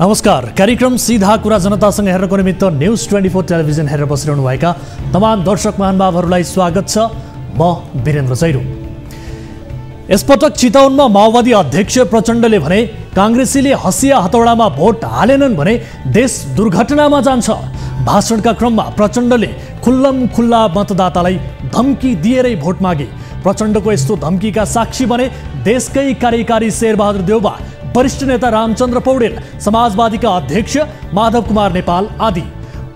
नमस्कार। कार्यक्रम सीधा कुरा जनतासँग हेर्नको निमित्त न्यूज 24 टेलिभिजन हेरेर बसिरहनु भएका तमाम दर्शक महानुभावहरूलाई स्वागत छ। म वीरेन्द्र जैरू। यसपटक चितवनमा माओवादी अध्यक्ष प्रचण्डले भने कांग्रेसीले हसिया हतौडामा भोट हालेनन् भने देश दुर्घटनामा जान्छ। भाषणका क्रममा प्रचण्डले खुल्ला मतदातालाई धम्की दिएरै भोट मागे। प्रचण्डको यस्तो धम्कीका साक्षी बने देशकै कार्यकारी शेरबहादुर देउबा, वरिष्ठ नेता रामचन्द्र पौडेल, समाजवादीका अध्यक्ष माधव कुमार नेपाल आदि।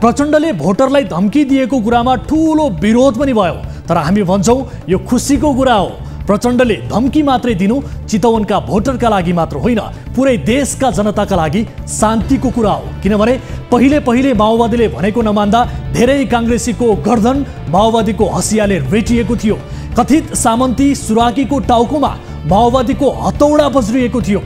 प्रचण्डले भोटरलाई धम्की दिएको कुरामा ठूलो विरोध पनि भयो, तर हामी भन्छौं यो खुसीको कुरा हो। प्रचण्डले धम्की मात्रै दिनु चितवनका भोटरका लागि मात्र होइन, पुरै देशका जनताका लागि शान्तिको कुरा हो। किनभने पहिले माओवादीले भनेको नमान्दा धेरै कांग्रेसीको गर्दन माओवादीको हसियाले रेटिएको थियो। कथित सामन्ती सुराकीको टाउकोमा माओवादीको हतौडा बज्रिएको थियो।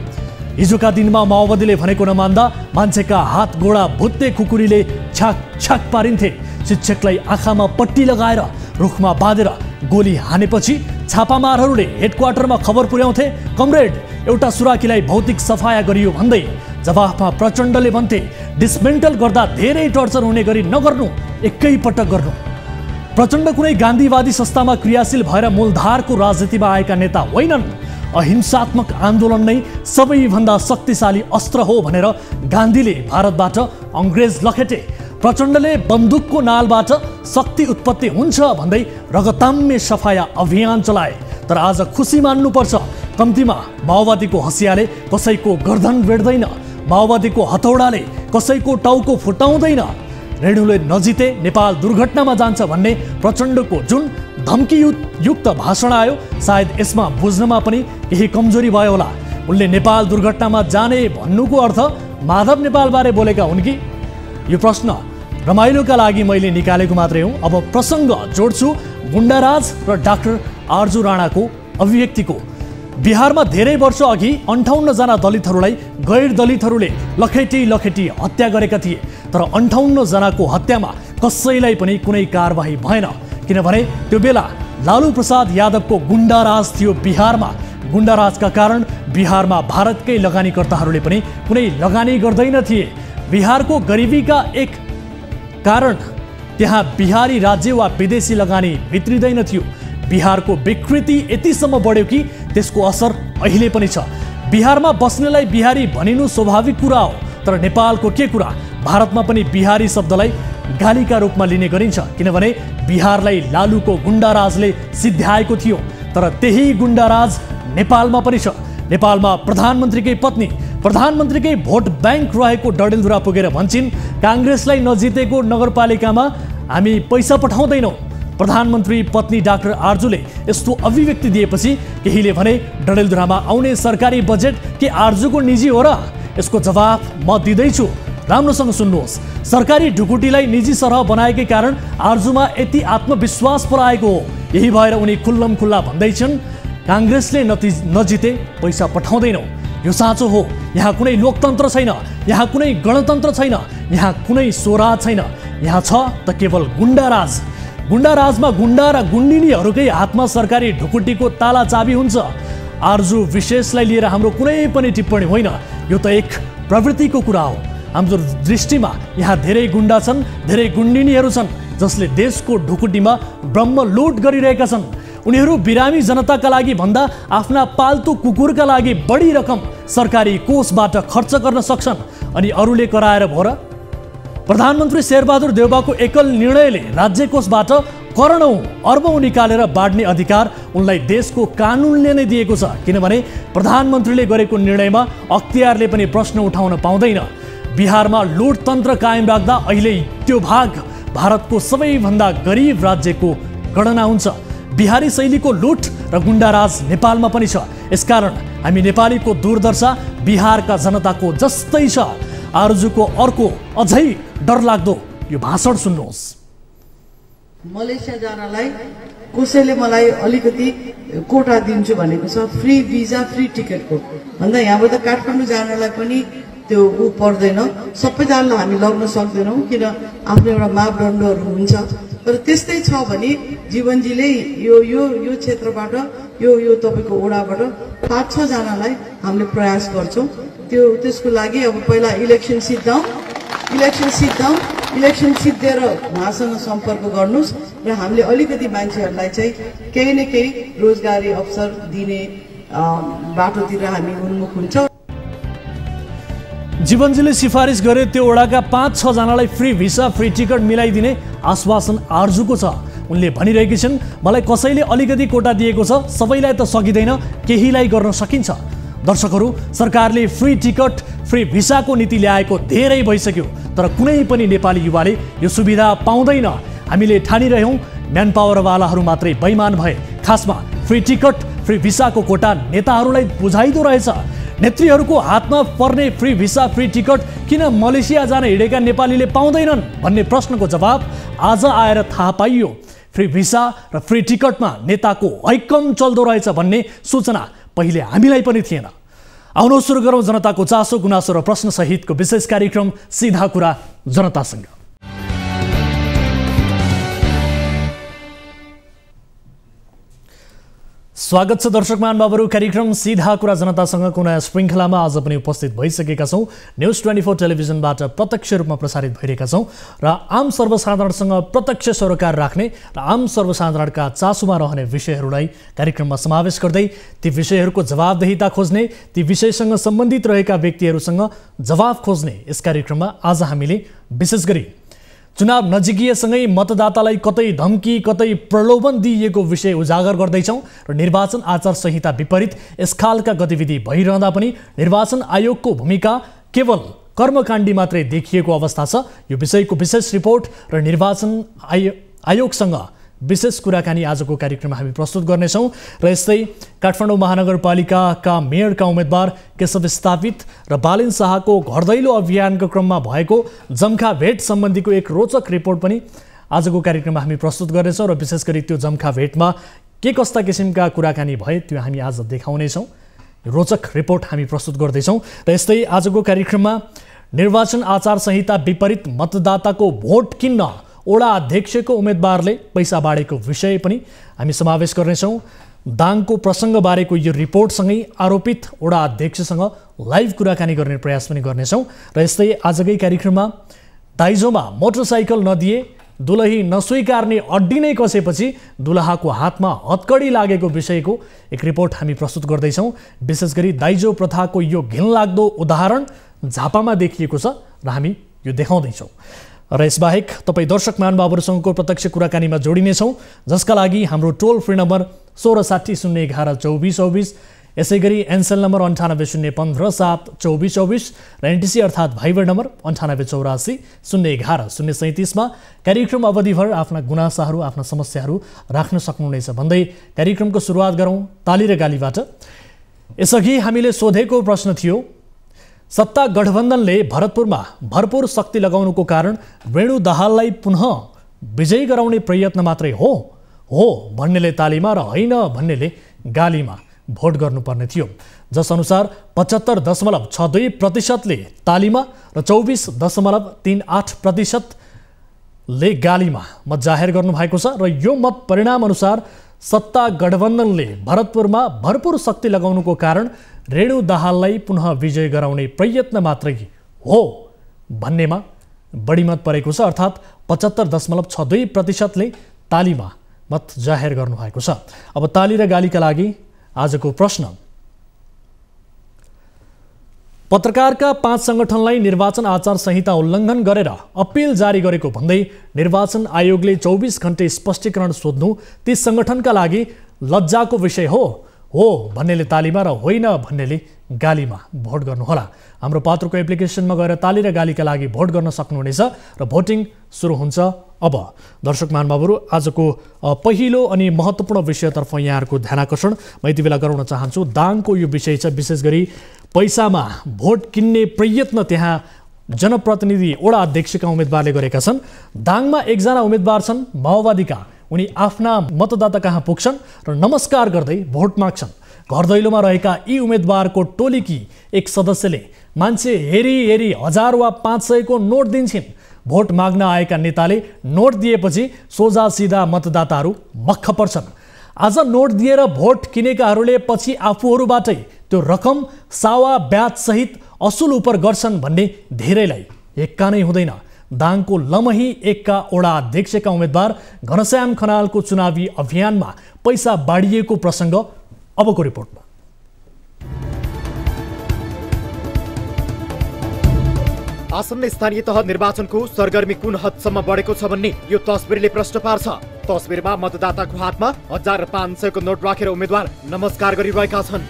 हिजोका दिनमा माओवादीले भनेको नमान्दा मान्छेका हात गोडा भुत्ते खुकुरीले छाक पारिन्थे। शिक्षकलाई आँखामा पट्टी लगाएर रुखमा बाँधेर गोली हानेपछि छापामारहरूले हेडक्वार्टरमा खबर पुर्याउँथे, कमरेड एउटा सुराकीलाई भौतिक सफाया गरियो भन्दै। जवाफमा प्रचण्डले भन्थे डिसमेन्टल गर्दा धेरै टर्चर हुने गरी नगर्नु, एकै पटक गर्नु। प्रचण्ड कुनै गान्धीवादी संस्थामा क्रियाशील भएर मूलधारको राजनीतिमा आएका नेता होइनन्। अहिंसात्मक आन्दोलन नै सबैभन्दा शक्तिशाली अस्त्र हो भनेर गान्धीले भारतबाट अंग्रेज लखेटे। प्रचण्डले बन्दुकको नालबाट शक्ति उत्पत्ति हुन्छ भन्दै रगताम्य सफाया अभियान चलाए। तर आज खुसी मान्नुपर्छ, कम्तीमा माओवादीको हसियाले कसैको गर्दन भेट्दैन, माओवादीको हतौडाले कसैको टाउको फुटाउँदैन। रेणुले नजिते नेपाल दुर्घटनामा जान्छ भन्ने प्रचण्डको जुन धम्की युक्त भाषण आयो, सायद यसमा बुझ्नमा पनि केही कमजोरी भयो होला। उनले नेपाल दुर्घटनामा जाने भन्नुको अर्थ माधव नेपाल बारे बोलेका हुन् कि? यो प्रश्न रमाइलोका लागि मैले निकालेको मात्रै हो। अब प्रसङ्ग जोड्छु गुण्डाराज र डाक्टर आर्जु राणाको अभिव्यक्तिको। बिहारमा धेरै वर्ष अघि 58 जना दलितहरूलाई गैर दलितहरूले लखेटी हत्या गरेका थिए। तर 58 जनाको हत्यामा कसैलाई पनि कुनै कारबाही भएन, किनभने त्यो बेला लालू प्रसाद यादवको गुण्डाराज थियो बिहारमा। गुण्डाराजका कारण बिहारमा भारतकै लगानीकर्ताहरूले पनि कुनै लगानी गर्दैन थिए। बिहारको गरिबीका एक कारण त्यहाँ बिहारी राज्य वा विदेशी लगानी भित्रिँदैन थियो। बिहारको विकृति यतिसम्म बढ्यो कि त्यसको असर अहिले पनि छ। बिहारमा बस्नेलाई बिहारी भनिनु स्वाभाविक कुरा हो, तर नेपालको के कुरा, भारतमा पनि बिहारी शब्दलाई गालीका रूपमा लिने गरिन्छ, किनभने बिहारलाई लालूको गुण्डाराजले सिद्ध्याएको थियो। तर त्यही गुण्डाराज नेपालमा पनि छ। नेपालमा प्रधानमन्त्रीकै पत्नी प्रधानमन्त्रीकै भोट ब्याङ्क रहेको डडेलधुरा पुगेर भन्छन् कांग्रेसलाई नजितेको नगरपालिकामा हामी पैसा पठाउँदैनौँ। प्रधानमन्त्री पत्नी डाक्टर आर्जुले यस्तो अभिव्यक्ति दिएपछि केहीले भने डडेलधुरामा आउने सरकारी बजेट के आर्जुको निजी हो र? यसको जवाफ म दिँदैछु, राम्रोसँग सुन्नुहोस्। सरकारी ढुकुटीलाई निजी सरह बनाएकै कारण आर्जुमा यति आत्मविश्वास पराएको हो। यही भएर उनी खुल्ला भन्दैछन् कांग्रेसले नजिते पैसा पठाउँदैनौ। यो साँचो हो। यहाँ कुनै लोकतन्त्र छैन, यहाँ कुनै गणतन्त्र छैन, यहाँ कुनै स्वराज छैन। यहाँ छ त केवल गुण्डाराज। गुण्डाराजमा गुण्डा र गुण्डिनीहरूकै हातमा सरकारी ढुकुटीको ताला चाबी हुन्छ। आर्जु विशेषलाई लिएर हाम्रो कुनै पनि टिप्पणी होइन, यो त एक प्रवृत्तिको कुरा हो। हाम्रो दृष्टिमा यहाँ धेरै गुण्डा छन्, धेरै गुण्डिनीहरू छन् जसले देशको ढुकुटीमा ब्रह्म लुट गरिरहेका छन्। उनीहरू बिरामी जनताका लागि भन्दा आफ्ना पाल्तु कुकुरका लागि बढी रकम सरकारी कोषबाट खर्च गर्न सक्छन्, अनि अरूले कराएर भो र? प्रधानमन्त्री शेरबहादुर देउबाको एकल निर्णयले राज्य कोषबाट करोडौं अर्बौं निकालेर बाँड्ने अधिकार उनलाई देशको कानुनले नै दिएको छ। किनभने प्रधानमन्त्रीले गरेको निर्णयमा अख्तियारले पनि प्रश्न उठाउन पाउँदैन। बिहारमा लुटतन्त्र कायम राख्दा अहिले त्यो भाग भारतको सबैभन्दा गरिब राज्यको गणना हुन्छ। बिहारी शैलीको लुट र गुण्डाराज नेपालमा पनि छ। यसकारण हामी नेपालीको दुर्दशा बिहारका जनताको जस्तै छ। आर्जुको अर्को अझै डरलाग्दो यो भाषण सुन्नुहोस्। मलेसिया जानलाई कसैले मलाई अलिकति कोटा दिन्छु भनेको छ, फ्री भिजा फ्री टिकटको भन्दा यहाँबाट काठमाडौँ जानलाई पनि त्यो पर्दैन। सबैजनालाई हामी लग्न सक्दैनौँ, किन आफ्नो एउटा मापदण्डहरू हुन्छ। तर त्यस्तै छ भने जीवनजीले यो क्षेत्रबाट यो तपाईँको ओडाबाट 5-6 जनालाई हामीले प्रयास गर्छौँ। त्यसको लागि अब पहिला इलेक्सन सिद्धाउँ, इलेक्सन सिद्धिएर उहाँसँग सम्पर्क गर्नुहोस् र हामीले अलिकति मान्छेहरूलाई चाहिँ केही न केही रोजगारी अवसर दिने बाटोतिर हामी उन्मुख हुन्छौँ। जीवनजीले सिफारिस गरे त्यो ओडाका 5-6 जनालाई फ्री भिसा फ्री टिकट मिलाइदिने आश्वासन आर्जुको छ। उनले भनिरहेकी छिन्, मलाई कसैले अलिकति कोटा दिएको छ, सबैलाई त सकिँदैन, केहीलाई गर्न सकिन्छ। दर्शकहरू, सरकारले फ्री टिकट फ्री भिसाको नीति ल्याएको धेरै भइसक्यो, तर कुनै पनि नेपाली युवाले यो सुविधा पाउँदैन। हामीले ठानिरह्यौँ म्यान पावरवालाहरू मात्रै बेइमान भए। खासमा फ्री टिकट फ्री भिसाको कोटा नेताहरूलाई बुझाइदो रहेछ। नेत्रीहरूको हातमा पर्ने फ्री भिसा फ्री टिकट किन मलेसिया जान हिँडेका नेपालीले पाउँदैनन् भन्ने प्रश्नको जवाब आज आएर थाहा पाइयो। फ्री भिसा र फ्री टिकटमा नेताको हैकम चल्दो रहेछ भन्ने सूचना पहिले हामीलाई पनि थिएन। आउनु सुरु गरौँ जनताको चासो गुनासो र प्रश्न सहितको विशेष कार्यक्रम सीधा कुरा जनतासँग। स्वागत छ दर्शक महानुभावहरू, कार्यक्रम सीधा कुरा जनतासँगको नयाँ श्रृङ्खलामा आज पनि उपस्थित भइसकेका छौँ। न्युज 24 टेलिभिजनबाट प्रत्यक्ष रूपमा प्रसारित भइरहेका छौँ र आम सर्वसाधारणसँग प्रत्यक्ष सरोकार राख्ने र आम सर्वसाधारणका चासोमा रहने विषयहरूलाई कार्यक्रममा समावेश गर्दै ती विषयहरूको जवाबदेहिता खोज्ने, ती विषयसँग सम्बन्धित रहेका व्यक्तिहरूसँग जवाब खोज्ने यस कार्यक्रममा आज हामीले विशेष गरी चुनाव नजिकिएसँगै मतदातालाई कतै धम्की कतै प्रलोभन दिइएको विषय उजागर गर्दैछौँ र निर्वाचन आचार संहिता विपरीत यस खालका गतिविधि भइरहँदा पनि निर्वाचन आयोगको भूमिका केवल कर्मकाण्डी मात्रै देखिएको अवस्था छ। यो विषयको विशेष रिपोर्ट र निर्वाचन आयोगसँग विशेष कुराकानी आजको कार्यक्रममा हामी प्रस्तुत गर्नेछौँ र यस्तै काठमाडौँ महानगरपालिकाका मेयरका उम्मेदवार केशव स्थापित र बालिन शाहको घर दैलो अभियानको क्रममा भएको जम्खा भेट सम्बन्धीको एक रोचक रिपोर्ट पनि आजको कार्यक्रममा हामी प्रस्तुत गर्नेछौँ र विशेष गरी त्यो जम्खा भेटमा के कस्ता किसिमका कुराकानी भए त्यो हामी आज देखाउनेछौँ। रोचक रिपोर्ट हामी प्रस्तुत गर्दैछौँ र यस्तै आजको कार्यक्रममा निर्वाचन आचार संहिता विपरीत मतदाताको भोट किन्न ओडा अध्यक्षको उम्मेदवारले पैसा बाँडेको विषय पनि हामी समावेश गर्नेछौँ। दाङको प्रसङ्गबारेको यो रिपोर्टसँगै आरोपित ओडा अध्यक्षसँग लाइभ कुराकानी गर्ने प्रयास पनि गर्नेछौँ र यस्तै आजकै कार्यक्रममा दाइजोमा मोटरसाइकल नदिए दुलही नस्वीकार्ने अड्डी नै कसेपछि दुलहाको हातमा हतकडी लागेको विषयको एक रिपोर्ट हामी प्रस्तुत गर्दैछौँ। विशेष गरी दाइजो प्रथाको यो घिनलाग्दो उदाहरण झापामा देखिएको छ र हामी यो देखाउँदैछौँ र यसबाहेक तपाईँ दर्शक महानुभावहरूसँगको प्रत्यक्ष कुराकानीमा जोडिनेछौँ, जसका लागि हाम्रो टोल फ्री नम्बर 1660 011 2424, यसै गरी एनसेल नम्बर 9801572424 र एनटिसी अर्थात् भाइबर नम्बर 9884 011 037 मा कार्यक्रम अवधिभर आफ्ना गुनासाहरू आफ्ना समस्याहरू राख्न सक्नुहुनेछ भन्दै कार्यक्रमको सुरुवात गरौँ ताली र गालीबाट। यसअघि हामीले सोधेको प्रश्न थियो, सत्ता गठबन्धनले भरतपुरमा भरपूर शक्ति लगाउनुको कारण रेणु दाहाललाई पुनः विजयी गराउने प्रयत्न मात्रै हो भन्नेले तालीमा र होइन भन्नेले गालीमा भोट गर्नुपर्ने थियो, जसअनुसार 75.62% तालीमा र 24.38% गालीमा मत जाहेर गर्नुभएको छ र यो मत परिणाम अनुसार सत्ता गठबन्धनले भरतपुरमा भरपूर शक्ति लगाउनुको कारण रेणु दाहाललाई पुनः विजय गराउने प्रयत्न मात्रै हो भन्नेमा बढी मत परेको छ, अर्थात् 75.62% तालीमा मत जाहेर गर्नुभएको छ। अब ताली र गालीका लागि आजको प्रश्न, पत्रकारका 5 संगठनलाई निर्वाचन आचार संहिता उल्लङ्घन गरेर अपिल जारी गरेको भन्दै निर्वाचन आयोगले 24 घण्टे स्पष्टीकरण सोध्नु ती संगठनका लागि लज्जाको विषय हो भन्नेले तालीमा र होइन भन्नेले गालीमा भोट गर्नुहोला। हाम्रो पात्रको एप्लिकेसनमा गएर ताली र गालीका लागि भोट गर्न सक्नुहुनेछ र भोटिङ सुरु हुन्छ अब। दर्शक महानुभावहरू, आजको पहिलो अनि महत्त्वपूर्ण विषयतर्फ यहाँहरूको ध्यानाकर्षण म यति बेला गराउन चाहन्छु। दाङको यो विषय छ, विशेष गरी पैसामा भोट किन्ने प्रयत्न त्यहाँ जनप्रतिनिधि ओडा अध्यक्षका उम्मेदवारले गरेका छन्। दाङमा एकजना उम्मेदवार छन् माओवादीका, उनी आफ्ना मतदाता कहाँ पुग्छन् र नमस्कार गर्दै भोट माग्छन्। घर दैलोमा रहेका यी उम्मेदवारको टोलीकी एक सदस्यले मान्छे हेरी 1000 वा 500 को नोट दिन्छन्। भोट माग्न आएका नेताले नोट दिएपछि सोझा सिधा मतदाताहरू मक्ख पर्छन्। आज नोट दिएर भोट किनेकाहरूले पछि आफूहरूबाटै त्यो रकम सावा ब्याज सहित असुल उपर गर्छन् भन्ने धेरैलाई एक्का नै हुँदैन। दाङको लमही एकका वडा अध्यक्षका उम्मेद्वार घनश्याम खनालको चुनावी अभियानमा पैसा बाडिएको प्रसङ्ग अबको रिपोर्टमा। आसन्न स्थानीय तह निर्वाचनको सरगर्मी कुन हदसम्म बढेको छ भन्ने यो तस्बिरले प्रश्न पार्छ। तस्बिरमा मतदाताको हातमा 1500 को नोट राखेर उम्मेद्वार नमस्कार गरिरहेका छन्।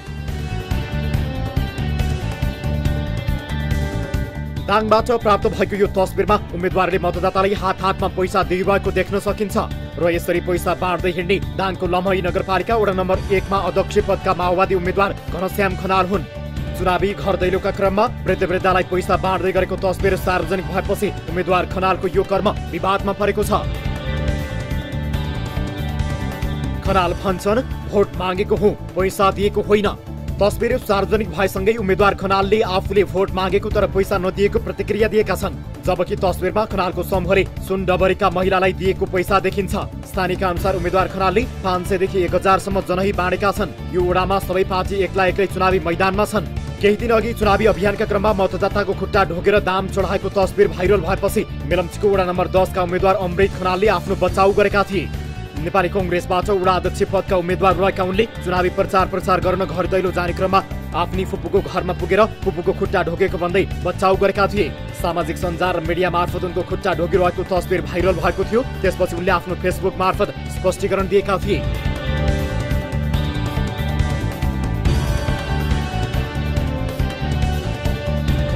दाङबाट प्राप्त भएको यो तस्बिरमा उम्मेद्वारले मतदातालाई हातमा पैसा दिइरहेको देख्न सकिन्छ र यसरी पैसा बाँड्दै हिँड्ने दाङको लमही नगरपालिका वडा नम्बर 1 मा अध्यक्ष पदका माओवादी उम्मेद्वार घनश्याम खनाल हुन्। चुनावी घर दैलोका क्रममा वृद्धवृद्धालाई पैसा बाँड्दै गरेको तस्बिर सार्वजनिक भएपछि उम्मेद्वार खनालको यो कर्म विवादमा परेको छ। खनाल भन्छन् भोट मागेको हुँ, पैसा दिएको होइन। तस्बिर सार्वजनिक भएसँगै उम्मेद्वार खनालले आफूले भोट मागेको तर पैसा नदिएको प्रतिक्रिया दिएका छन्। जबकि तस्बिरमा खनालको समूहले सुनडबरीका महिलालाई दिएको पैसा देखिन्छ। स्थानीयका अनुसार उम्मेद्वार खनालले 500 देखि 1000 सम्म जनही बाँडेका छन्। यो वडामा सबै पार्टी एक्लै चुनावी मैदानमा छन्। केही दिन अघि चुनावी अभियानका क्रममा मतदाताको खुट्टा ढोगेर दाम चढाएको तस्बिर भाइरल भएपछि मेलम्चीको वडा नम्बर 10 का उम्मेद्वार अमृत खनालले आफ्नो बचाउ गरेका थिए। नेपाली कांग्रेसबाट वडा अध्यक्ष पदका उम्मेद्वार रहेका उनले चुनावी प्रचार गर्न घर दैलो जाने क्रममा आफ्नी फुपूको घरमा पुगेर फुपूको खुट्टा ढोगेको भन्दै बचाउ गरेका थिए। सामाजिक सञ्जाल र मिडिया मार्फत उनको खुट्टा ढोगिरहेको तस्बिर भाइरल भएको थियो। त्यसपछि उनले आफ्नो फेसबुक मार्फत स्पष्टीकरण दिएका थिए।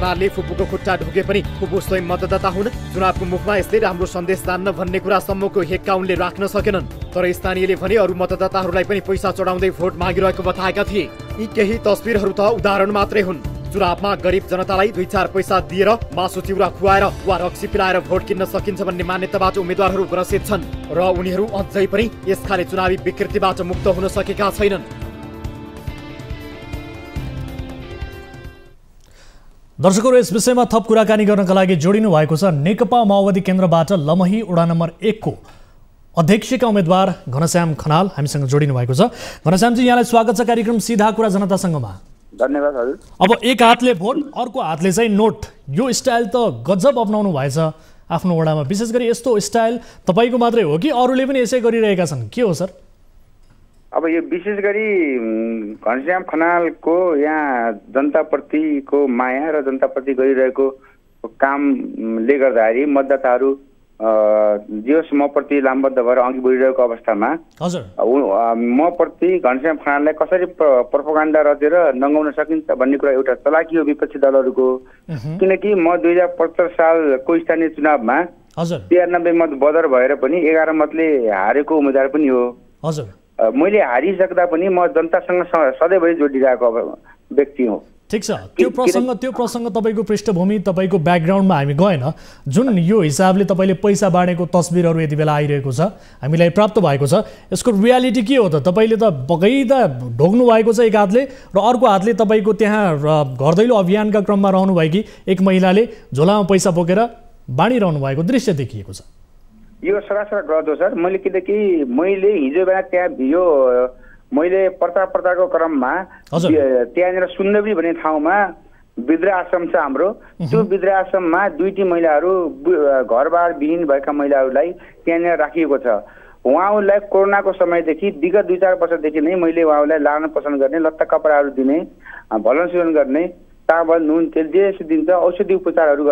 खनालले फुपूको खुट्टा ढोगे पनि फुपू स्वयं मतदाता हुन्। चुनावको मुखमा यसले राम्रो सन्देश दान्न भन्ने कुरासम्मको हेक्का उनले राख्न सकेनन्। तर स्थानीयले भने अरू मतदाताहरूलाई पनि पैसा चढाउँदै भोट मागिरहेको बताएका थिए। यी केही तस्बिरहरू त उदाहरण मात्रै हुन्। चुनावमा गरिब जनतालाई 2-4 पैसा दिएर मासु चिउरा खुवाएर वा रक्सी पिलाएर भोट किन्न सकिन्छ भन्ने मान्यताबाट उम्मेद्वारहरू ग्रसित छन् र उनीहरू अझै पनि यसखाले चुनावी विकृतिबाट मुक्त हुन सकेका छैनन्। दर्शकहरू, यस विषयमा थप कुराकानी गर्नका लागि जोडिनु भएको छ नेकपा माओवादी केन्द्रबाट लमही वडा नम्बर 1 को अध्यक्षका उम्मेद्वार घनश्याम खनाल हामीसँग जोडिनु भएको छ। घनश्यामजी, यहाँलाई स्वागत छ कार्यक्रम सीधा कुरा जनतासँगमा। धन्यवाद हजुर। अब एक हातले भोट अर्को हातले चाहिँ नोट, यो स्टाइल त गजब अपनाउनु भएछ आफ्नो वडामा। विशेष गरी यस्तो स्टाइल तपाईको मात्रै हो कि अरूले पनि यसै गरिरहेका छन्, के हो सर? अब यो विशेष गरी घनश्याम खनालको यहाँ जनताप्रतिको माया र जनताप्रति गरिरहेको कामले गर्दाखेरि मतदाताहरू जे म प्रति लामबद्ध भएर अघि बढिरहेको अवस्थामा म प्रति घनश्याम खनाललाई कसरी प्रोपोगन्डा रचेर नङ्गाउन सकिन्छ भन्ने कुरा एउटा चलाकी हो विपक्षी दलहरूको। किनकि म 2075 सालको स्थानीय चुनावमा 93 मत बदर भएर पनि 11 मतले हारेको उम्मेदवार पनि हो। मैले हारिसक्दा पनि म जनतासँग सधैँभरि जोडिरहेको व्यक्ति हुँ। ठिक छ, त्यो प्रसङ्ग तपाईँको पृष्ठभूमि तपाईँको ब्याकग्राउन्डमा हामी गएन। जुन यो हिसाबले तपाईँले पैसा बाँडेको तस्बिरहरू यति बेला आइरहेको छ, हामीलाई प्राप्त भएको छ, यसको रियालिटी के हो त? तपाईँले त बगैदा ढोग्नु भएको छ एक हातले र अर्को हातले तपाईँको त्यहाँ घर दैलो अभियानका क्रममा रहनुभएकी एक महिलाले झोलामा पैसा बोकेर बाँडिरहनु भएको दृश्य देखिएको छ। यो सरासर गलत हो सर। मैले हिजो बेला त्यहाँ यो मैले प्रचारको क्रममा त्यहाँनिर सुन्दरी भन्ने ठाउँमा वृद्ध आश्रम छ हाम्रो। त्यो वृद्ध आश्रममा 2टी महिलाहरू घरबार विहीन भएका महिलाहरूलाई त्यहाँनिर राखिएको छ। उहाँहरूलाई कोरोनाको समयदेखि विगत 2-4 वर्षदेखि नै मैले उहाँहरूलाई लालन पोषण गर्ने, लत्ता कपडाहरू दिने, भलन पोषण गर्ने, चामल नुन तेल जे दिन्छ औषधि उपचारहरू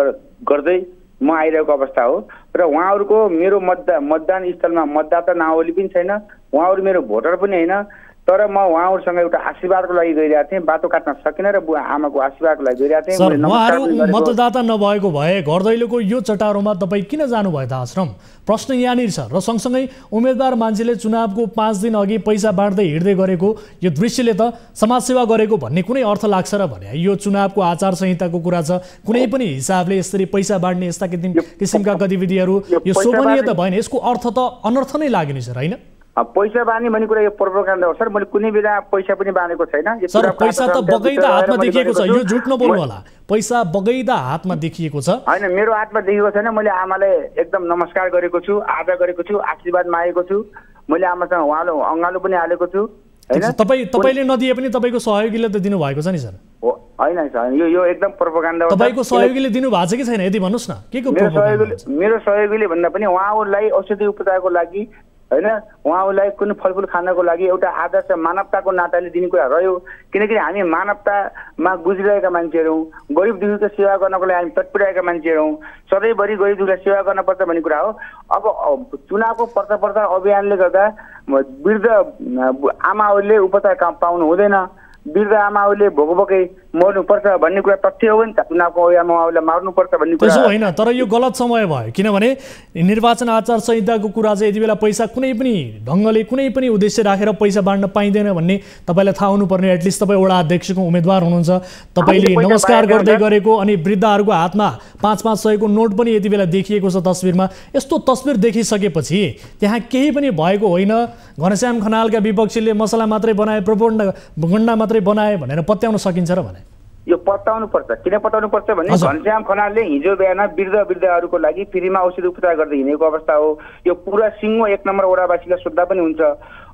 गर्दै म आइरहेको अवस्था हो। र उहाँहरूको मेरो मतदान स्थलमा मतदाता नावली पनि छैन, उहाँहरू मेरो भोटर पनि होइन। तर म उहाँहरूसँग एउटा आशीर्वादको लागि गइरहेको थिएँ, बाटो काट्न सकिन र बुवा आमाको आशीर्वादको लागि गइरहेको थिएँ। उहाँहरू मतदाता नभएको भए घर दैलोको यो चटारोमा तपाईँ किन जानुभयो त आश्रम? प्रश्न यहाँनिर छ। र सँगसँगै उम्मेदवार मान्छेले चुनावको 5 दिन अघि पैसा बाँड्दै हिँड्दै गरेको यो दृश्यले त समाजसेवा गरेको भन्ने कुनै अर्थ लाग्छ र भने? यो चुनावको आचार संहिताको कुरा छ, कुनै पनि हिसाबले यसरी पैसा बाँड्ने यस्ता किसिमका गतिविधिहरू यो शोभनीय त भएन, यसको अर्थ त अनर्थ नै लाग्यो नि सर, होइन? पैसा बाँड्ने भन्ने कुरा यो प्रोपोगन्डा हो सर। मैले कुनै बेला पैसा पनि बाँडेको छैन सर। पैसा त बगैदा हातमा देखिएको छ, यो झुट नबोल्नु होला। पैसा बगैदा हातमा देखिएको छ होइन, मेरो हातमा देखिएको छैन। मैले आमालाई एकदम नमस्कार गरेको छु, आदर गरेको छु, आशीर्वाद मागेको छु। मैले आमासँग उहाँले अँगालो पनि हालेको छु हैन। तपाईले नदिए पनि तपाईको सहयोगीले त दिनु भएको छ नि सर। होइन सर, यो एकदम प्रोपोगन्डा हो। तपाईको सहयोगीले दिनु भएको छ कि छैन यदि भन्नुस् न, के को मेरो सहयोगीले भन्दा पनि उहाँहरूलाई औषधि उपचारको लागि हैन, उहाँहरूलाई कुनै फलफुल खानको लागि एउटा आदर्श मानवताको नाताले दिने कुरा रह्यो। किनकि हामी मानवतामा गुज्रिरहेका मान्छेहरू हौँ, गरिब दुखीको सेवा गर्नको लागि हामी तत्परिरहेका मान्छेहरू हौँ, सधैँभरि गरिब दुखीलाई सेवा गर्नुपर्छ भन्ने कुरा हो। अब चुनावको प्रचार अभियानले गर्दा वृद्ध आमाहरूले उपचार पाउनु हुँदैन, वृद्ध आमाहरूले भोकै मर्नुपर्छ भन्ने कुरा तथ्य हो नि त। चुनावको अभियानमा उहाँहरूलाई मार्नुपर्छ भन्ने कुरा त्यसो होइन, तर यो गलत समय भयो। किनभने निर्वाचन आचार संहिताको कुरा चाहिँ यति बेला पैसा कुनै पनि ढङ्गले कुनै पनि उद्देश्य राखेर पैसा बाँड्न पाइँदैन भन्ने तपाईँलाई थाहा हुनुपर्ने। एटलिस्ट तपाईँ वडा अध्यक्षको उम्मेदवार हुनुहुन्छ, तपाईँले नमस्कार गर्दै गरेको अनि वृद्धहरूको हातमा 500-500 नोट पनि यति बेला देखिएको छ तस्बिरमा। यस्तो तस्बिर देखिसकेपछि त्यहाँ केही पनि भएको होइन। घनश्याम खनालका विपक्षीले मसला मात्रै बनाए, प्रोपोगन्डा मात्रै बनाए भनेर पत्याउन सकिन्छ र भने यो पत्ताउनु पर्छ। किन पत्ताउनु पर्छ भने घनश्याम खनालले हिजो बिहान वृद्धहरूको लागि फ्रीमा औषधि उपचार गर्दै हिँडेको अवस्था हो। यो पुरा सिङ्गो 1 नम्बर वडावासीलाई सोध्दा पनि हुन्छ।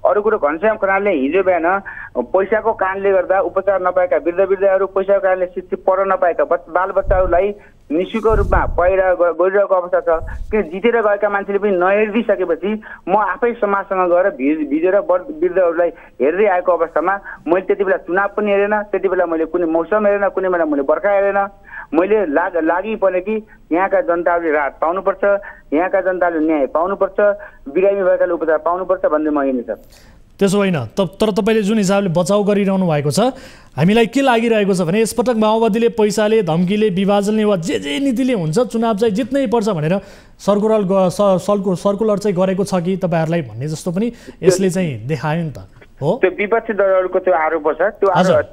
अरू कुरो घनश्याम खनालले हिजो बिहान पैसाको कारणले गर्दा उपचार नपाएका वृद्धहरू, पैसाको कारणले शिक्षित पढ्न नपाएका बालबच्चाहरूलाई निशुल्क रूपमा गइरहेको अवस्था छ। किन जितेर गएका मान्छेले पनि नहेरिदिसकेपछि म आफै समाजसँग गएर भिजेर वृद्धहरूलाई हेर्दै आएको अवस्थामा मैले त्यति बेला चुनाव पनि हेरेन, त्यति बेला मैले कुनै मौसम हेरेन, कुनै बेला मैले बर्खा हेरेन। मैले लागि पर्यो कि यहाँका जनताहरूले राहत पाउनुपर्छ, यहाँका जनताले न्याय पाउनुपर्छ, बिरामी भएकाले उपचार पाउनुपर्छ भन्ने म हिँड्ने छ। त्यसो होइन, तर तपाईँले जुन हिसाबले बचाउ गरिरहनु भएको छ, हामीलाई के लागिरहेको छ भने यसपटक माओवादीले पैसाले, धम्कीले, विभाजनले वा जे नीतिले हुन्छ चुनाव चाहिँ जित्नै पर्छ भनेर सर्कुलर चाहिँ गरेको छ कि तपाईँहरूलाई भन्ने जस्तो पनि यसले चाहिँ देखायो नि त। हो, त्यो विपक्षी दलहरूको त्यो आरोप छ।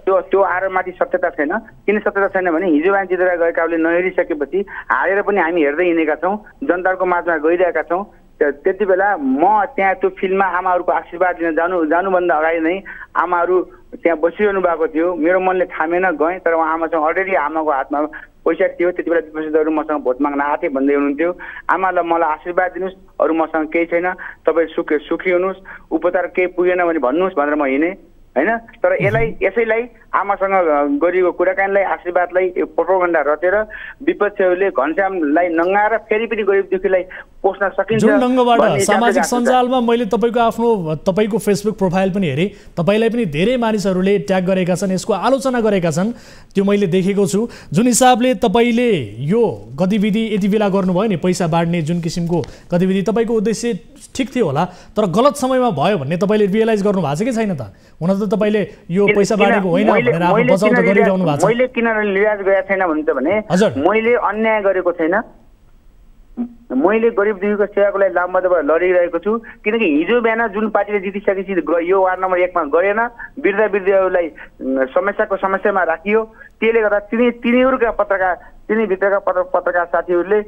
त्यो आरोपमाथि सत्यता छैन। किन सत्यता छैन भने हिजो बिहान जितेर गएकाले नहेरिसकेपछि हारेर पनि हामी हेर्दै हिँडेका छौँ, जनताको माझमा गइरहेका छौँ। त्यति बेला म त्यहाँ त्यो फिल्डमा आमाहरूको आशीर्वाद लिन जानुभन्दा अगाडि नै आमाहरू त्यहाँ बसिरहनु भएको थियो। मेरो मनले थामेन, गएँ। तर उहाँ आमासँग अलरेडी आमाको हातमा पैसा थियो। त्यति बेला विपक्षी दलहरू मसँग भोट माग्न आथे भन्दै हुनुहुन्थ्यो। आमालाई मलाई आशीर्वाद दिनुहोस्, अरू मसँग केही छैन, तपाईँ सुखी हुनुहोस्, उपचार केही पुगेन भने भन्नुहोस् भनेर म हिँडेँ हैन। तर यसैलाई आमासँग गरिएको कुराकानीलाई, आशीर्वादलाई प्रोपोगन्डा रचेर विपक्षीहरूले घनश्यामलाई नङ्गाएर फेरि पनि गरिब दुखीलाई पोस्न सकिन्छ। जुन ढङ्गबाट सामाजिक सञ्जालमा मैले तपाईँको फेसबुक प्रोफाइल पनि हेरेँ, तपाईँलाई पनि धेरै मानिसहरूले ट्याग गरेका छन्, यसको आलोचना गरेका छन्, त्यो मैले देखेको छु। जुन हिसाबले तपाईँले यो गतिविधि यति बेला गर्नुभयो नि, पैसा बाँड्ने जुन किसिमको गतिविधि, तपाईँको उद्देश्य ठिक थियो होला, तर गलत समयमा भयो भन्ने तपाईँले रियलाइज गर्नु भएको छ कि छैन त? हुन त तपाईँले यो पैसा बाँडेको होइन भनेर आफ्नो बचाउ त गरिरहनु भएको छ। मैले किन रियलाइज गरेको छैन भने मैले अन्याय गरेको छैन। मैले गरिब दुखीको सेवाको लागि लामबद्धबाट लडिरहेको छु। किनकि हिजो बिहान जुन पार्टीले जितिसकेपछि यो वार्ड नम्बर 1 मा गरेन, वृद्धहरूलाई समस्यामा राखियो। त्यसले गर्दा तिनीभित्रका पत्रकार साथीहरूले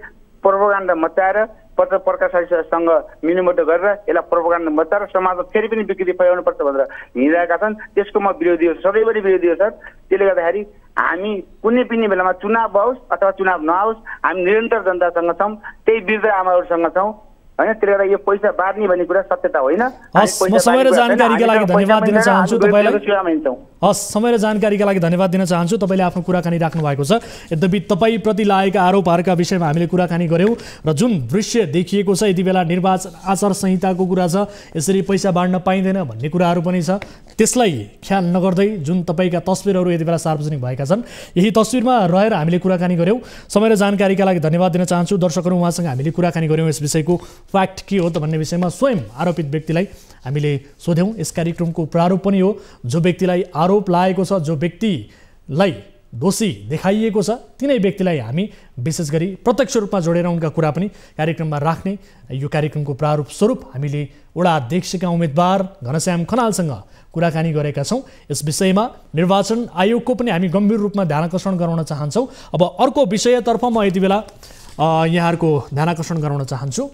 प्रोपोगन्डा मचाएर पत्रकार साथीसँग मिलिमोटो गरेर यसलाई प्रोपोगन्डा मचाएर समाजमा फेरि पनि विकृति फैलाउनुपर्छ भनेर हिँडिरहेका छन्। त्यसको म विरोधी हो, सधैँभरि विरोधी हो सर। त्यसले गर्दाखेरि हामी कुनै पनि बेलामा चुनाव आओस् अथवा चुनाव नआओस्, हामी निरन्तर जनतासँग छौँ, त्यही वृद्ध आमाहरूसँग छौँ हैन। त्यसले गर्दा यो पैसा बाँड्ने भन्ने कुरा सत्यता होइन। म समय र जानकारीका लागि धन्यवाद दिन चाहन्छु तपाईँलाई। समय र जानकारीका लागि धन्यवाद दिन चाहन्छु। तपाईँले आफ्नो कुराकानी राख्नु भएको छ। यद्यपि तपाईँप्रति लागेका आरोपहरूका विषयमा हामीले कुराकानी गऱ्यौँ र जुन दृश्य देखिएको छ यति बेला निर्वाचन आचार संहिताको कुरा छ, यसरी पैसा बाँड्न पाइँदैन भन्ने कुराहरू पनि छ, त्यसलाई ख्याल नगर्दै जुन तपाईँका तस्बिरहरू यति बेला सार्वजनिक भएका छन्, यही तस्बिरमा रहेर हामीले कुराकानी गऱ्यौँ। समय र जानकारीका लागि धन्यवाद दिन चाहन्छु। दर्शकहरू, उहाँसँग हामीले कुराकानी गऱ्यौँ यस विषयको फ्याक्ट के हो त भन्ने विषयमा। स्वयं आरोपित व्यक्तिलाई हामीले सोध्यौँ। यस कार्यक्रमको प्रारूप पनि हो, जो व्यक्तिलाई आरोप लागेको छ, जो व्यक्तिलाई दोषी देखाइएको छ, तिनै व्यक्तिलाई हामी विशेष गरी प्रत्यक्ष रूपमा जोडेर उनका कुरा पनि कार्यक्रममा राख्ने यो कार्यक्रमको प्रारूप स्वरूप हामीले वडा अध्यक्षका उम्मेदवार घनश्याम खनालसँग कुराकानी गरेका छौँ। यस विषयमा निर्वाचन आयोगको पनि हामी गम्भीर रूपमा ध्यानाकर्षण गराउन चाहन्छौँ। अब अर्को विषयतर्फ म यति बेला यहाँहरूको ध्यानाकर्षण गराउन चाहन्छु।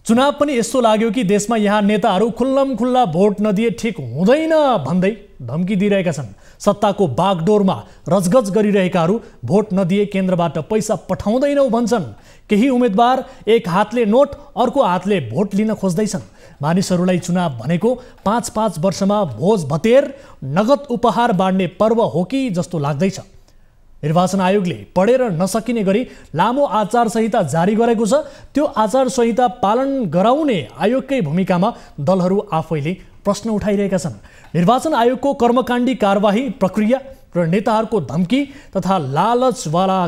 चुनाव पनि यस्तो लाग्यो कि देशमा यहाँ नेताहरू खुल्लमखुल्ला भोट नदिए ठिक हुँदैन भन्दै धम्की दिइरहेका छन्। सत्ताको बागडोरमा रजगज गरिरहेकाहरू भोट नदिए केन्द्रबाट पैसा पठाउँदैनौ भन्छन्। केही उम्मेदवार एक हातले नोट अर्को हातले भोट लिन खोज्दैछन्। मानिसहरूलाई चुनाव भनेको 5-5 वर्षमा भोज भतेर नगद उपहार बाँड्ने पर्व हो कि जस्तो लाग्दैछ। निर्वाचन आयोगले पढेर नसकिने गरी लामो आचार संहिता जारी गरेको छ। त्यो आचार संहिता पालन गराउने आयोगकै भूमिकामा दलहरू आफैले प्रश्न उठाइरहेका छन्। निर्वाचन आयोगको कर्मकाण्डी कारबाही प्रक्रिया र नेताहरूको धम्की तथा लालचवाला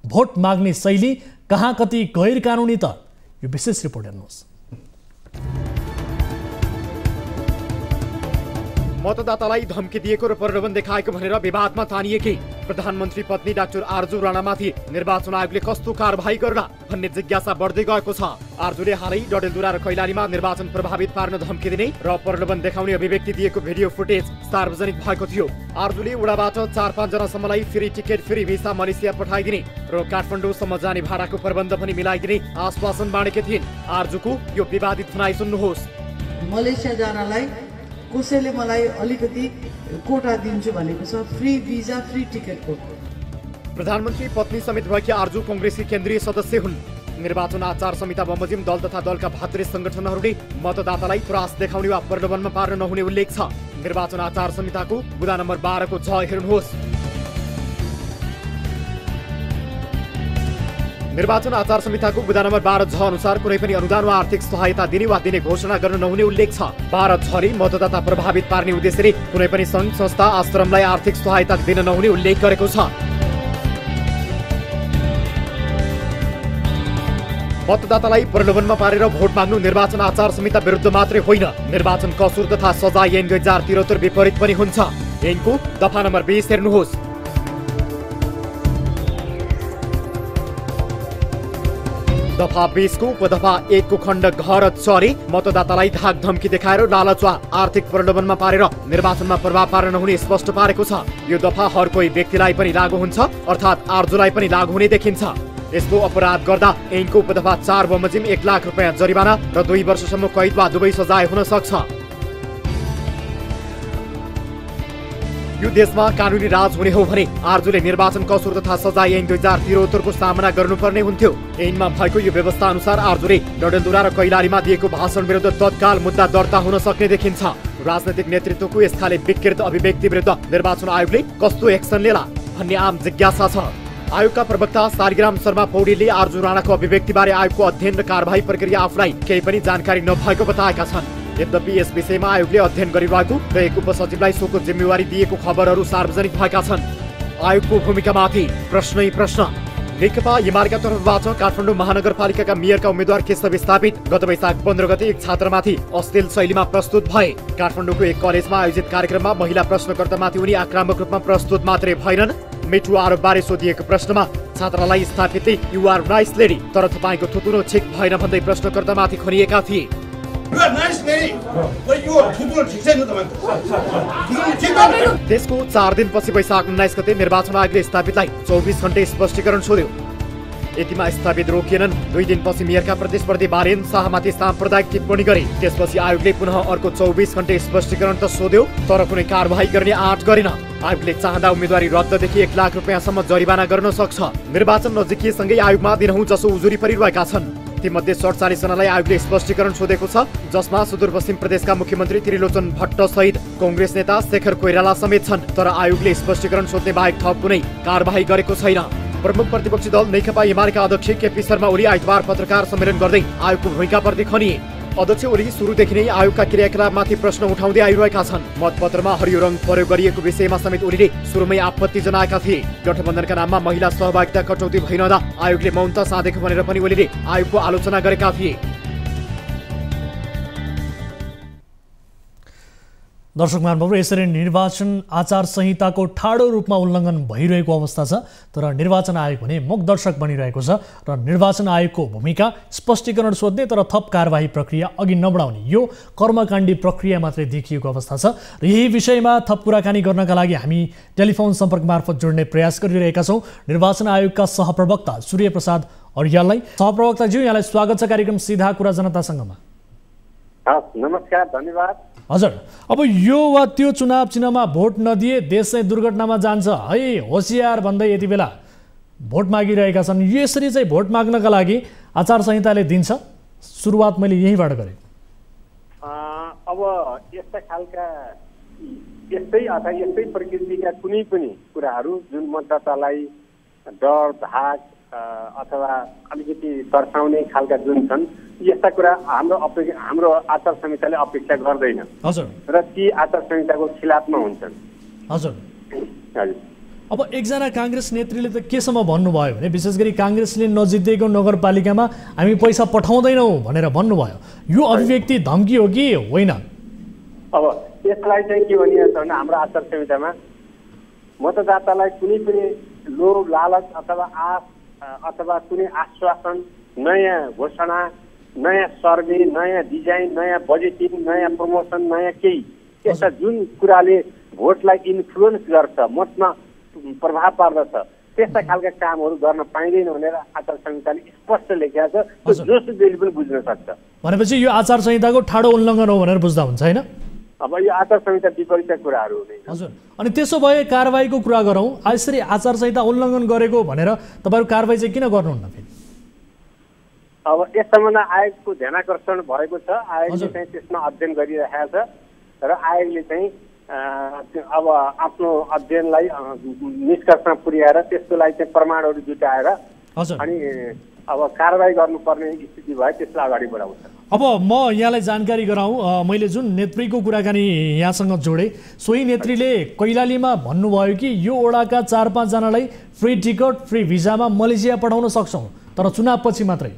भोट माग्ने शैली कहाँ कति गैर कानुनी त? यो विशेष रिपोर्ट हेर्नुहोस्। मतदातालाई धम्की दिएको र प्रलोभन देखाएको भनेर विवादमा तानिएकी प्रधानमन्त्री पत्नी डाक्टर आर्जु राणामाथि निर्वाचन आयोगले कस्तो कारबाही गर्ला भन्ने जिज्ञासा बढ्दै गएको छ। आर्जुले हालै डडेलधुरा र कैलालीमा निर्वाचन प्रभावित पार्न धम्की दिने र प्रलोभन देखाउने अभिव्यक्ति दिएको भिडियो फुटेज सार्वजनिक भएको थियो। आर्जुले उडाबाट 4-5 जनासम्मलाई free ticket free visa Malaysia पठाइदिने र काठमाडौँसम्म जाने भाडाको प्रबन्ध पनि मिलाइदिने आश्वासन बाँडेकी थिइन्। आर्जुको यो विवादित भनाइ सुन्नुहोस्। मलेसिया जानलाई कसैले मलाई अलिकति कोटा दिन्छु भनेको छ, फ्री भिजा फ्री टिकटको। प्रधानमन्त्री पत्नी समेत भएकी आर्जु कांग्रेसकी केन्द्रीय सदस्य हुन्। निर्वाचन आचार संहिता बमोजिम दल तथा दलका भातृ संगठनहरूले मतदातालाई त्रास देखाउने वा प्रलोभनमा पार्न नहुने उल्लेख छ। निर्वाचन आचार संहिताको बुँदा नम्बर 12 को झ हेर्नुहोस्। निर्वाचन आचार संहिताको बुँदा नम्बर 12 झ अनुसार कुनै पनि अनुदान वा आर्थिक सहायता दिने वा दिने घोषणा गर्न नहुने उल्लेख छ। 12 झले मतदाता प्रभावित पार्ने उद्देश्यले कुनै पनि संघ संस्था आश्रमलाई आर्थिक सहायता दिन नहुने उल्लेख गरेको छ। मतदातालाई प्रलोभनमा पारेर भोट माग्नु निर्वाचन आचार संहिता विरुद्ध मात्रै होइन, निर्वाचन कसुर तथा सजाय ऐन 2073 विपरीत पनि हुन्छ। ऐनको दफा नम्बर 20 हेर्नुहोस्। दफा 20 को उपदफा 1 को खण्ड घर चरे मतदातालाई धाक धम्की देखाएर लालच वा आर्थिक प्रलोभनमा पारेर निर्वाचनमा प्रभाव पार्न नहुने स्पष्ट पारेको छ। यो दफा हर कोही व्यक्तिलाई पनि लागू हुन्छ, अर्थात् आर्जुलाई पनि लागू हुने देखिन्छ। यस्तो अपराध गर्दा ऐनको उपदफा 4 बमोजिम 1 लाख रुपैयाँ जरिवाना र 2 वर्षसम्म कैद वा दुवै सजाय हुन सक्छ। यो देशमा कानुनी राज हुने हो भने आर्जुले निर्वाचन कसुर तथा सजाय ऐन 2073 को सामना गर्नुपर्ने हुन्थ्यो। ऐनमा भएको यो व्यवस्था अनुसार आर्जुले डडेलधुरा र कैलालीमा दिएको भाषण विरुद्ध तत्काल मुद्दा दर्ता हुन सक्ने देखिन्छ। राजनैतिक नेतृत्वको यसखाले विकृत अभिव्यक्ति विरुद्ध निर्वाचन आयोगले कस्तो एक्सन लिएला भन्ने आम जिज्ञासा छ। आयोगका प्रवक्ता शालिग्राम शर्मा पौडेलले आर्जु राणाको अभिव्यक्तिबारे आयोगको अध्ययन र कारबाही प्रक्रिया आफूलाई केही पनि जानकारी नभएको बताएका छन्। यद्यपि यस विषयमा आयोगले अध्ययन गरिरहेको र एक उपसचिवलाई सोको जिम्मेवारी दिएको खबरहरू सार्वजनिक भएका छन्। आयोगको भूमिकामाथि प्रश्नै प्रश्न। नेकपा एमालेका तर्फबाट काठमाडौँ महानगरपालिकाका मेयरका उम्मेद्वार केशव विस्थापित गत वैशाख 15 गते एक छात्रमाथि अश्लील शैलीमा प्रस्तुत भए। काठमाडौँको एक कलेजमा आयोजित कार्यक्रममा महिला प्रश्नकर्तामाथि उनी आक्रामक रूपमा प्रस्तुत मात्रै भएनन्, मिठो आरोपबारे सोधिएको प्रश्नमा छात्रालाई स्थापितले यु आर नाइस लेडी तर तपाईँको थुतुरो ठिक भएन भन्दै प्रश्नकर्तामाथि खनिएका थिए। त्यसको 4 दिनपछि वैशाख 19 गते निर्वाचन आयोगले स्थापितलाई 24 घण्टे स्पष्टीकरण सोध्यो। यतिमा स्थापित रोकिएनन्। 2 दिनपछि मेयरका प्रतिस्पर्धी बारेन शाहमाथि साम्प्रदायिक टिप्पणी गरे। त्यसपछि आयोगले पुनः अर्को 24 घण्टे स्पष्टीकरण त सोध्यो तर कुनै कारबाही गर्ने आँट गरेन। आयोगले चाहँदा उम्मेदवारी रद्ददेखि 1 लाख रुपैयाँसम्म जरिवाना गर्न सक्छ। निर्वाचन नजिकिएसँगै आयोगमा दिनहुँ जसो उजुरी परिरहेका छन्। तीमध्ये 47 जनालाई आयोगले स्पष्टीकरण सोधेको छ, जसमा सुदूरपश्चिम प्रदेशका मुख्यमन्त्री त्रिलोचन भट्ट सहित कांग्रेस नेता शेखर कोइराला समेत छन्। तर आयोगले स्पष्टीकरण सोध्ने बाहेक थप कुनै कारबाही गरेको छैन। प्रमुख प्रतिपक्षी दल नेकपा एमालेका अध्यक्ष केपी शर्मा ओली आइतबार पत्रकार सम्मेलन गर्दै आयोगको भूमिकाप्रति खनिए। अध्यक्ष ओली सुरुदेखि नै आयोगका क्रियाकलापमाथि प्रश्न उठाउँदै आइरहेका छन्। मतपत्रमा हरियो रङ प्रयोग गरिएको विषयमा समेत ओलीले सुरुमै आपत्ति जनाएका थिए। गठबन्धनका नाममा महिला सहभागिता कटौती भइरहँदा आयोगले मौनता साधेको भनेर पनि ओलीले आयोगको आलोचना गरेका थिए। दर्शक महानुभावहरू, यसरी निर्वाचन आचार संहिताको ठाडो रूपमा उल्लङ्घन भइरहेको अवस्था छ, तर निर्वाचन आयोग भने मूकदर्शक बनिरहेको छ र निर्वाचन आयोगको भूमिका स्पष्टीकरण सोध्ने तर थप कारबाही प्रक्रिया अघि नबढाउने यो कर्मकाण्डी प्रक्रिया मात्रै देखिएको अवस्था छ। र यही विषयमा थप कुराकानी गर्नका लागि हामी टेलिफोन सम्पर्क मार्फत जोड्ने प्रयास गरिरहेका छौँ निर्वाचन आयोगका सहप्रवक्ता सूर्य प्रसाद अर्याललाई। सहप्रवक्ताज्यू, यहाँलाई स्वागत छ कार्यक्रम सीधा कुरा जनतासँगमा। नमस्कार, धन्यवाद। हजुर, अब यो वा त्यो चुनाव चिन्हमा भोट नदिए देश चाहिँ दुर्घटनामा जान्छ है, होसियार भन्दै यति बेला भोट मागिरहेका छन्। यसरी चाहिँ भोट माग्नका लागि आचार संहिताले दिन्छ। सुरुवात मैले यहीँबाट गरेँ। अब यस्ता खालका यस्तै अथवा यस्तै प्रकृतिका कुनै पनि कुराहरू जुन मतदातालाई डर धाक अथवा अलिकति तर्साउने खालका जुन छन्, यस्ता कुरा हाम्रो आचार संहिताले अपेक्षा गर्दैन। हजुर, र ती आचार संहिताको खिलाफमा हुन्छन्। हजुर हजुर। अब एकजना काङ्ग्रेस नेत्रीले त केसम्म भन्नुभयो भने विशेष गरी काङ्ग्रेसले नजितेको नगरपालिकामा हामी पैसा पठाउँदैनौँ भनेर भन्नुभयो। यो अभिव्यक्ति धम्की हो कि होइन? अब यसलाई चाहिँ के भनिएको छ भने हाम्रो आचार संहितामा मतदातालाई कुनै पनि लोभ लालच अथवा आश अथवा कुनै आश्वासन, नयाँ घोषणा, नयाँ सर्वे, नयाँ डिजाइन, नयाँ बजेटिङ, नयाँ प्रमोसन, नयाँ केही यस्ता जुन कुराले भोटलाई इन्फ्लुएन्स गर्छ, मतमा प्रभाव पार्दछ, त्यस्ता खालका कामहरू गर्न पाइँदैन भनेर आचार संहिताले स्पष्ट लेखेको छ। जोसुकैले पनि बुझ्न सक्छ। भनेपछि यो आचार संहिताको ठाडो उल्लङ्घन हो भनेर बुझ्दा हुन्छ होइन? अब यो आचार संहिता विपरीत कुराहरू हुँदैन। हजुर, अनि त्यसो भए कारबाहीको कुरा गरौँ। यसरी आचार संहिता उल्लङ्घन गरेको भनेर तपाईँहरू कारबाही चाहिँ किन गर्नुहुन्न फेरि? अब यस सम्बन्धमा आयोगको ध्यानाकर्षण भएको छ। आयोगले चाहिँ त्यसमा अध्ययन गरिरहेको छ र आयोगले चाहिँ अब आफ्नो अध्ययनलाई निष्कर्षमा पुर्याएर त्यसको लागि चाहिँ प्रमाणहरू जुटाएर अनि अब कारबाही गर्नुपर्ने स्थिति भए त्यसलाई अगाडि बढाउँछ। अब म यहाँलाई जानकारी गराउँ, मैले जुन नेत्रीको कुराकानी यहाँसँग जोडेँ, सोही नेत्रीले कैलालीमा भन्नुभयो कि यो ओडाका 4-5 जनालाई फ्री टिकट फ्री भिजामा मलेसिया पठाउन सक्छौँ, तर चुनावपछि मात्रै।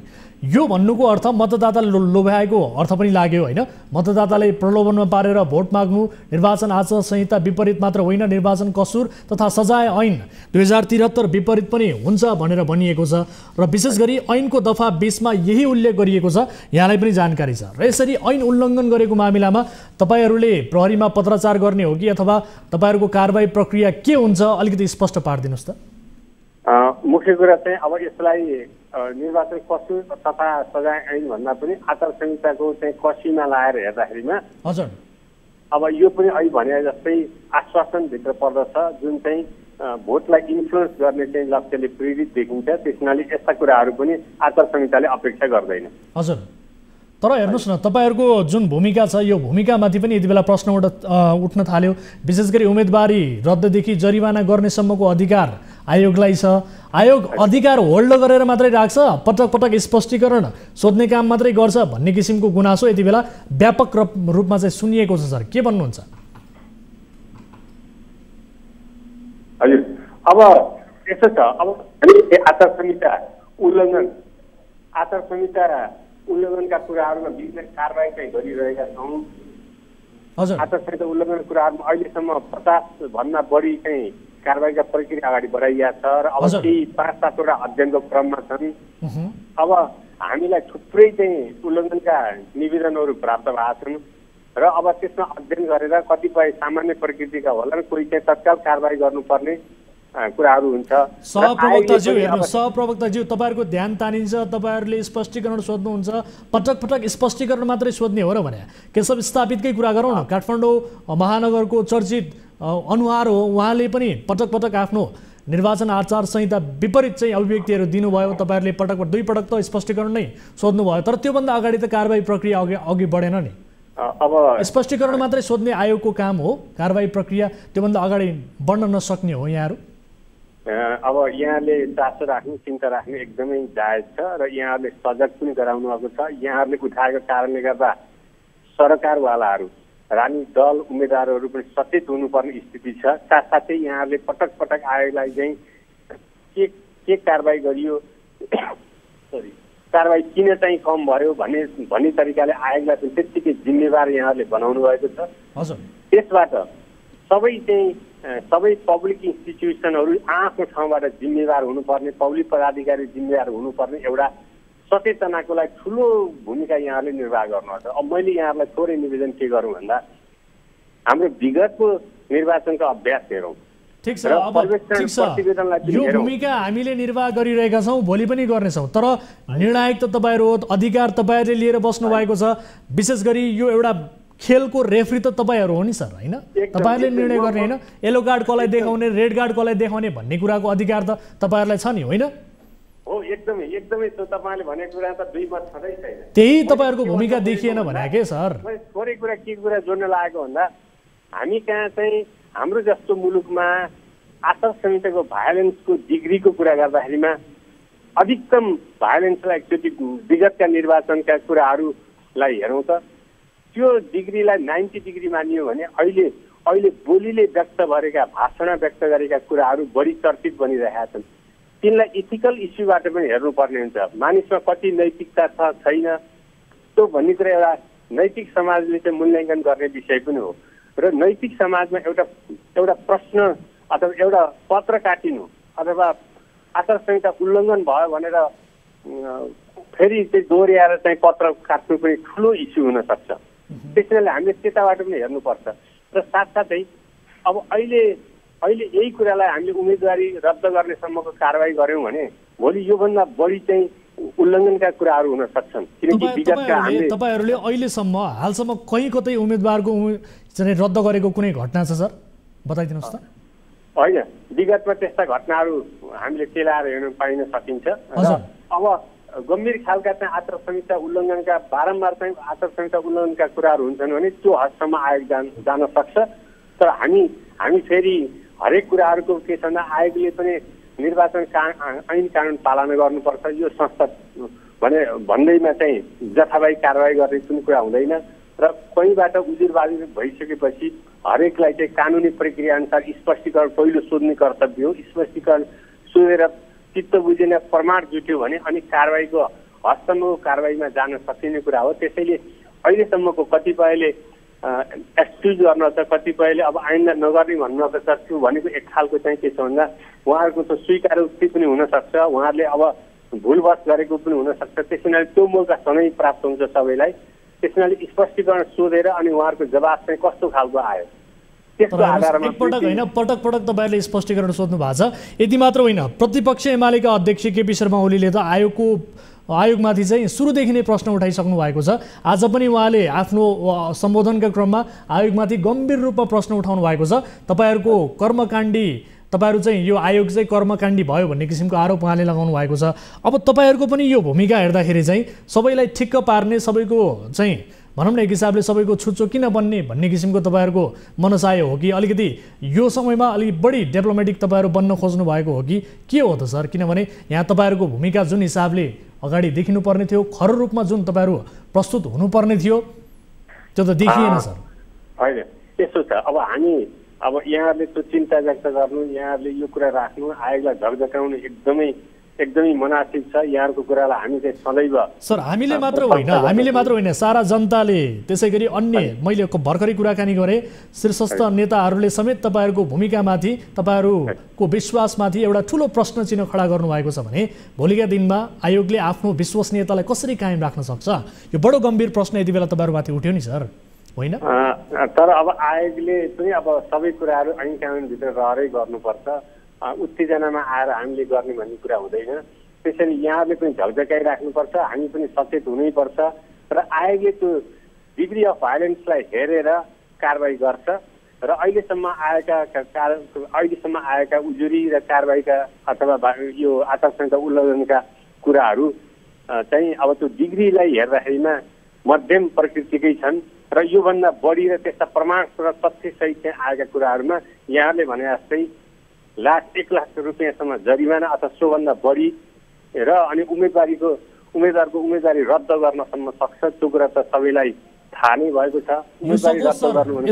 यो भन्नुको अर्थ मतदाता लोभ्याएको अर्थ पनि लाग्यो होइन? मतदाताले प्रलोभनमा पारेर भोट माग्नु निर्वाचन आचार संहिता विपरीत मात्र होइन, निर्वाचन कसुर तथा सजाय ऐन 2073 विपरीत पनि हुन्छ भनेर भनिएको छ। र विशेष गरी ऐनको दफा 20 मा यही उल्लेख गरिएको छ। यहाँलाई पनि जानकारी छ। र यसरी ऐन उल्लङ्घन गरेको मामिलामा तपाईँहरूले प्रहरीमा पत्राचार गर्ने हो कि अथवा तपाईँहरूको कारबाही प्रक्रिया के हुन्छ? अलिकति स्पष्ट पारिदिनुहोस् त। मुख्य कुरा चाहिँ अब यसलाई निर्वाचन कसुर तथा सजाय ऐन भन्दा पनि आचार संहिताको चाहिँ कसीमा लाएर हेर्दाखेरिमा हजुर अब यो पनि अहिले भने जस्तै आश्वासनभित्र पर्दछ, जुन चाहिँ भोटलाई इन्फ्लुएन्स गर्ने चाहिँ लक्ष्यले प्रेरित देखिन्छ। त्यसैले यस्ता कुराहरू पनि आचार संहिताले अपेक्षा गर्दैन। हजुर, तर हेर्नुहोस् न, तपाईँहरूको जुन भूमिका छ यो भूमिकामाथि पनि यति बेला प्रश्न उठ्न थाल्यो। विशेष गरी उम्मेदवारी रद्ददेखि जरिवाना गर्नेसम्मको अधिकार आयोगलाई छ। आयोग अधिकार होल्ड गरेर मात्रै राख्छ, पटक पटक स्पष्टीकरण सोध्ने काम मात्रै गर्छ भन्ने किसिमको गुनासो यति बेला व्यापक रूपमा चाहिँ सुनिएको छ। सर, के भन्नुहुन्छ? हजुर, अब यस्तो छ, अब आचार संहिता उल्लङ्घनका कुराहरूमा विभिन्न कारबाही चाहिँ गरिरहेका छौँ। हजुर, आचार संहिता उल्लङ्घनका कुराहरूमा अहिलेसम्म 50 भन्दा बढी चाहिँ कारबाहीका प्रक्रिया अगाडि बढाइएको छ र अब केही 5-7 वटा अध्ययनको क्रममा छन्। अब हामीलाई थुप्रै चाहिँ उल्लङ्घनका निवेदनहरू प्राप्त भएको छन् र अब त्यसमा अध्ययन गरेर कतिपय सामान्य प्रकृतिका होलान्, कोही चाहिँ तत्काल कारबाही गर्नुपर्ने कुराहरू हुन्छ। सहप्रवक्ताज्यू, तपाईँहरूको ध्यान तानिन्छ, तपाईँहरूले स्पष्टीकरण सोध्नुहुन्छ, पटक पटक स्पष्टीकरण मात्रै सोध्ने हो र भने केशव स्थापितकै कुरा गरौँ न। काठमाडौँ महानगरको चर्चित अनुहार हो, उहाँले पनि पटक पटक आफ्नो निर्वाचन आचार संहिता विपरीत चाहिँ अभिव्यक्तिहरू दिनुभयो। तपाईँहरूले दुई पटक त स्पष्टीकरण नै सोध्नुभयो, तर त्योभन्दा अगाडि त कारबाही प्रक्रिया अघि बढेन नि। अब स्पष्टीकरण मात्रै सोध्ने आयोगको काम हो, कारबाही प्रक्रिया त्योभन्दा अगाडि बढ्न नसक्ने हो यहाँहरू? अब यहाँले चासो राख्नु, चिन्ता राख्नु एकदमै जायज छ र यहाँहरूले सजग पनि गराउनु भएको छ। यहाँहरूले उठाएको कारणले गर्दा सरकारवालाहरू, राजनीतिक दल, उम्मेदवारहरू पनि सचेत हुनुपर्ने स्थिति छ। साथसाथै यहाँहरूले पटक पटक आयोगलाई चाहिँ के कारबाही गरियो, कारबाही किन चाहिँ कम भयो भन्ने तरिकाले आयोगलाई पनि त्यत्तिकै जिम्मेवार यहाँहरूले बनाउनु भएको छ। हजुर, त्यसबाट सबै पब्लिक इन्स्टिट्युसनहरू आफ्नो ठाउँबाट जिम्मेवार हुनुपर्ने, पब्लिक पदाधिकारी जिम्मेवार हुनुपर्ने एउटा सचेतनाको लागि ठुलो भूमिका यहाँहरूले निर्वाह गर्नुहुन्छ। अब मैले यहाँहरूलाई थोरै निवेदन के गरौँ भन्दा हाम्रो विगतको निर्वाचनको अभ्यास हेरौँ। ठिक छ, अब ठिक छ, यो भूमिका हामीले निर्वाह गरिरहेका छौँ, भोलि पनि गर्नेछौँ, तर निर्णायक त तपाईँहरू हो, अधिकार तपाईँहरूले लिएर बस्नु भएको छ। विशेष गरी यो एउटा खेलको रेफ्री त तपाईँहरू हो नि सर, होइन? तपाईँहरूले निर्णय गर्ने, होइन? येलो कार्ड कसलाई देखाउने, रेड कार्ड कसलाई देखाउने भन्ने कुराको अधिकार त तपाईँहरूलाई छ नि, होइन? हो, एकदमै एकदमै तपाईँले भनेको कुरा त दुई मत छँदै छैन। त्यही तपाईँहरूको भूमिका देखिएन भने के सर? मैले थोरै कुरा के कुरा जोड्न लागेको भन्दा हामी कहाँ चाहिँ हाम्रो जस्तो मुलुकमा आचार संहिताको भायोलेन्सको डिग्रीको कुरा गर्दाखेरिमा अधिकतम भायोलेन्सलाई एकचोटि विगतका निर्वाचनका कुराहरूलाई हेरौँ त त्यो डिग्रीलाई 90 डिग्री मानियो भने अहिले बोलीले व्यक्त गरेका, भाषण व्यक्त गरेका कुराहरू बढी चर्चित बनिरहेका छन्। तिनलाई इथिकल इस्युबाट पनि हेर्नुपर्ने हुन्छ। मानिसमा कति नैतिकता छ छैन त्यो भन्ने कुरा एउटा नैतिक समाजले चाहिँ मूल्याङ्कन गर्ने विषय पनि हो। र नैतिक समाजमा एउटा प्रश्न अथवा एउटा पत्र काटिनु अथवा आचार संहिता उल्लङ्घन भयो भनेर फेरि चाहिँ दोहोऱ्याएर चाहिँ पत्र काट्नु पनि ठुलो इस्यु हुन सक्छ। त्यसैले हामीले त्यताबाट पनि हेर्नुपर्छ। र साथसाथै अब अहिले यही कुरालाई हामीले उम्मेदवारी रद्द गर्नेसम्मको कारवाही गऱ्यौँ भने भोलि योभन्दा बढी चाहिँ उल्लङ्घनका कुराहरू हुन सक्छन्। किनकि विगतका हामीले तपाईँहरूले अहिलेसम्म हालसम्म कहीँ कतै उम्मेदवारको चाहिँ रद्द गरेको कुनै घटना छ सर? बताइदिनुहोस् त। होइन, विगतमा त्यस्ता घटनाहरू हामीले केलाएर हेर्न पाइन सकिन्छ। अब गम्भीर खालका चाहिँ आचार संहिता उल्लङ्घनका बारम्बार चाहिँ आचार संहिता उल्लङ्घनका कुराहरू हुन्छन् भने त्यो हदसम्म आयोग जान सक्छ। तर हामी फेरि हरेक कुराहरूको के छ भन्दा आयोगले पनि निर्वाचन ऐन कानुन पालना गर्नुपर्छ। यो संस्था भन्दैमा चाहिँ जथाभावी कारवाही गर्ने कुनै कुरा हुँदैन। र कहीँबाट उजुरबाजी भइसकेपछि हरेकलाई चाहिँ कानुनी प्रक्रिया अनुसार स्पष्टीकरण पहिलो सोध्ने कर्तव्य हो। स्पष्टीकरण सोधेर चित्त बुझेन, प्रमाण जुट्यो भने अनि कारवाहीको हदसम्मको कारवाहीमा जान सकिने कुरा हो। त्यसैले अहिलेसम्मको कतिपयले एक्सक्युज गर्न छ, कतिपयले अब आइन्दा नगर्ने भन्नको छ। त्यो भनेको एक खालको चाहिँ के छ भन्दा उहाँहरूको त स्वीकारोक्ति पनि हुनसक्छ, उहाँहरूले अब भुलवश गरेको पनि हुनसक्छ। त्यसैले त्यो मौका सधैँ प्राप्त हुन्छ सबैलाई। त्यसैले स्पष्टीकरण सोधेर अनि उहाँहरूको जवाब चाहिँ कस्तो खालको आयो त्यसको आधारमा एकपटक होइन पटक तपाईँहरूले स्पष्टीकरण सोध्नु भएको छ। यति मात्र होइन, प्रतिपक्ष एमालेका अध्यक्ष केपी शर्मा ओलीले त आयोगमाथि चाहिँ सुरुदेखि नै प्रश्न उठाइसक्नु भएको छ। आज पनि उहाँले आफ्नो सम्बोधनका क्रममा आयोगमाथि गम्भीर रूपमा प्रश्न उठाउनु भएको छ। तपाईँहरूको कर्मकाण्डी, तपाईँहरू चाहिँ यो आयोग चाहिँ कर्मकाण्डी भयो भन्ने किसिमको आरोप उहाँले लगाउनु भएको छ। अब तपाईँहरूको पनि यो भूमिका हेर्दाखेरि चाहिँ सबैलाई ठिक्क पार्ने, सबैको चाहिँ भनौँ न एक हिसाबले सबैको छुच्चो किन बन्ने भन्ने किसिमको तपाईँहरूको मनसाय हो कि अलिकति यो समयमा अलिक बढी डेभलोमेटिक तपाईँहरू बन्न खोज्नु भएको हो कि के हो त सर? किनभने यहाँ तपाईँहरूको भूमिका जुन हिसाबले अगाडि देखिनुपर्ने थियो, खर रूपमा जुन तपाईँहरू प्रस्तुत हुनुपर्ने थियो, त्यो त देखिएन सर। होइन, त्यसो छ। अब यहाँहरूले त्यो चिन्ता व्यक्त गर्नु, यहाँहरूले यो कुरा राख्नु, आयोगलाई झकझकाउनु एकदमै मुनासिब छ। यहाँहरूको कुरालाई हामी चाहिँ सदैव सर हामीले मात्र होइन सारा जनताले, त्यसै गरी अन्य मैले भर्खरै कुराकानी गरेँ शीर्षस्थ नेताहरूले समेत तपाईँहरूको भूमिकामाथि, तपाईँहरूको विश्वासमाथि एउटा ठुलो प्रश्न चिन्ह खडा गर्नुभएको छ भने भोलिका दिनमा आयोगले आफ्नो विश्वसनीयतालाई कसरी कायम राख्न सक्छ? यो बडो गम्भीर प्रश्न यति बेला तपाईँहरूमाथि उठ्यो नि सर, होइन? तर अब आयोगले पनि अब सबै कुराहरू ऐन कानुनभित्र रहेरै गर्नुपर्छ। उत्तेजनामा आएर हामीले गर्ने भन्ने कुरा हुँदैन। त्यसैले यहाँहरूले पनि झकझकाइराख्नुपर्छ, हामी पनि सचेत हुनैपर्छ। र आयोगले त्यो डिग्री अफ भायोलेन्सलाई हेरेर कारवाही गर्छ। र अहिलेसम्म आएका उजुरी र कारवाहीका अथवा यो आचार संहिता उल्लङ्घनका कुराहरू चाहिँ अब त्यो डिग्रीलाई हेर्दाखेरिमा मध्यम प्रकृतिकै छन्। र योभन्दा बढी र त्यस्ता प्रमाणपत्र तथ्यसहित चाहिँ आएका कुराहरूमा यहाँले भने जस्तै 1 लाख रुपियाँसम्म जरिमाना अथवा सोभन्दा बढी र अनि उम्मेदवारको उम्मेदवारी रद्द गर्नसम्म सक्छ। त्यो कुरा त सबैलाई थाहा नै भएको छ। उम्मेदवारी रद्द गर्नु भने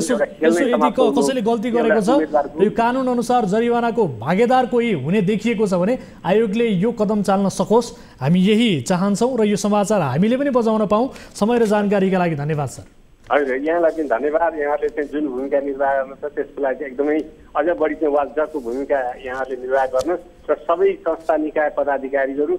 कसैले गल्ती गरेको छ, यो कानुन अनुसार जरिवानाको भागीदार कोही हुने देखिएको छ भने आयोगले यो कदम चाल्न सकोस्, हामी यही चाहन्छौँ र यो समाचार हामीले पनि बजाउन पाऊँ। समय र जानकारीका लागि धन्यवाद सर। हजुर, यहाँलाई पनि धन्यवाद। यहाँले चाहिँ जुन भूमिका निर्वाह गर्नुहुन्छ त्यसको लागि चाहिँ एकदमै अझ बढी चाहिँ वाजको भूमिका यहाँले निर्वाह गर्नुहोस् र सबै संस्था निकाय पदाधिकारीहरू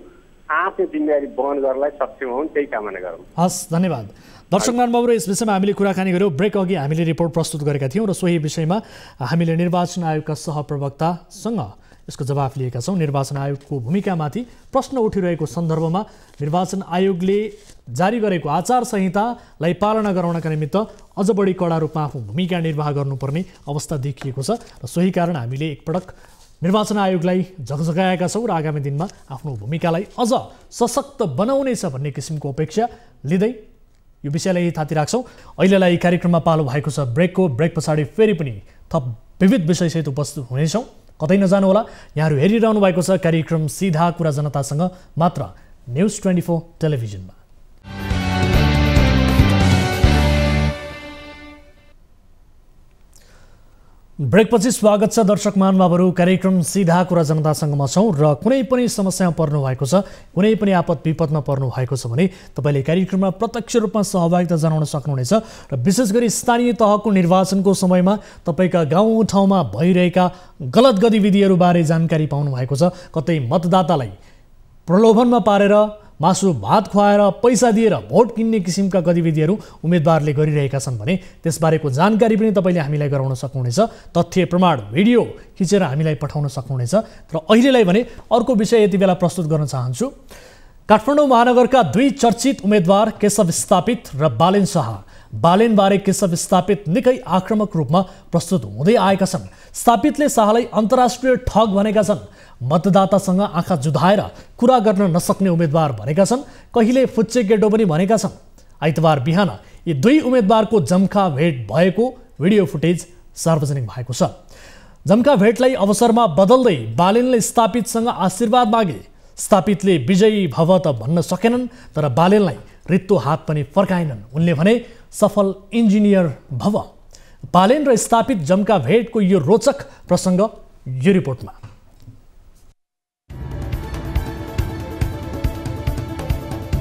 आफ्नो जिम्मेवारी वहन गर्नलाई सक्षम हुन्, त्यही कामना गरौँ। हस्, धन्यवाद। दर्शक महानुभावहरू, यस विषयमा हामीले कुराकानी गऱ्यौँ। ब्रेक अघि हामीले रिपोर्ट प्रस्तुत गरेका थियौँ र सोही विषयमा हामीले निर्वाचन आयोगका सहप्रवक्तासँग यसको जवाफ लिएका छौँ। निर्वाचन आयोगको भूमिकामाथि प्रश्न उठिरहेको सन्दर्भमा निर्वाचन आयोगले जारी गरेको आचार संहितालाई पालना गराउनका निमित्त अझ बढी कडा रूपमा आफ्नो भूमिका निर्वाह गर्नुपर्ने अवस्था देखिएको छ र सोही कारण हामीले एकपटक निर्वाचन आयोगलाई झकझकाएका छौँ र आगामी दिनमा आफ्नो भूमिकालाई अझ सशक्त बनाउनेछ भन्ने किसिमको अपेक्षा लिँदै यो विषयलाई थाती राख्छौँ। अहिलेलाई कार्यक्रममा पालो भएको छ ब्रेकको। ब्रेक पछाडि फेरि पनि थप विविध विषयसहित उपस्थित हुनेछौँ। कतै नजानुहोला। यहाँहरू हेरिरहनु भएको छ कार्यक्रम सीधा कुरा जनतासँग, मात्र न्युज 24 टेलिभिजनमा। ब्रेकपछि स्वागत छ दर्शक महानुभावहरू। कार्यक्रम सीधा कुरा जनतासँगमा छौँ र कुनै पनि समस्यामा पर्नु भएको छ, कुनै पनि आपद विपदमा पर्नु भएको छ भने तपाईँले कार्यक्रममा प्रत्यक्ष रूपमा सहभागिता जनाउन सक्नुहुनेछ र विशेष गरी स्थानीय तहको निर्वाचनको समयमा तपाईँका गाउँठाउँमा भइरहेका गलत गतिविधिहरूबारे जानकारी पाउनु भएको छ। कतै मतदातालाई प्रलोभनमा पारेर मासु भात खुवाएर पैसा दिएर भोट किन्ने किसिमका गतिविधिहरू उम्मेदवारले गरिरहेका छन् भने त्यसबारेको जानकारी पनि तपाईँले हामीलाई गराउन सक्नुहुनेछ। तथ्य प्रमाण भिडियो खिचेर हामीलाई पठाउन सक्नुहुनेछ। र अहिलेलाई भने अर्को विषय यति बेला प्रस्तुत गर्न चाहन्छु। काठमाडौँ महानगरका दुई चर्चित उम्मेदवार केशव स्थापित र बालेन शाह। बालेनबारे केशव स्थापित निकै आक्रामक रूपमा प्रस्तुत हुँदै आएका छन्। स्थापितले शाहलाई अन्तर्राष्ट्रिय ठग भनेका छन्। मतदातासँग आँखा जुधाएर कुरा गर्न नसक्ने उम्मेदवार भनेका छन्। कहिले फुच्चे केटो पनि भनेका छन्। आइतबार बिहान यी दुई उम्मेदवारको जम्का भेट भएको भिडियो फुटेज सार्वजनिक भएको छ। जम्का भेटलाई अवसरमा बदल्दै बालेनले स्थापितसँग आशीर्वाद मागे। स्थापितले विजयी भव त भन्न सकेनन्, तर बालेनलाई रित्तो हात पनि फर्काएनन्। उनले भने सफल इन्जिनियर भव। बालेन र स्थापित जम्का भेटको यो रोचक प्रसङ्ग यो रिपोर्टमा।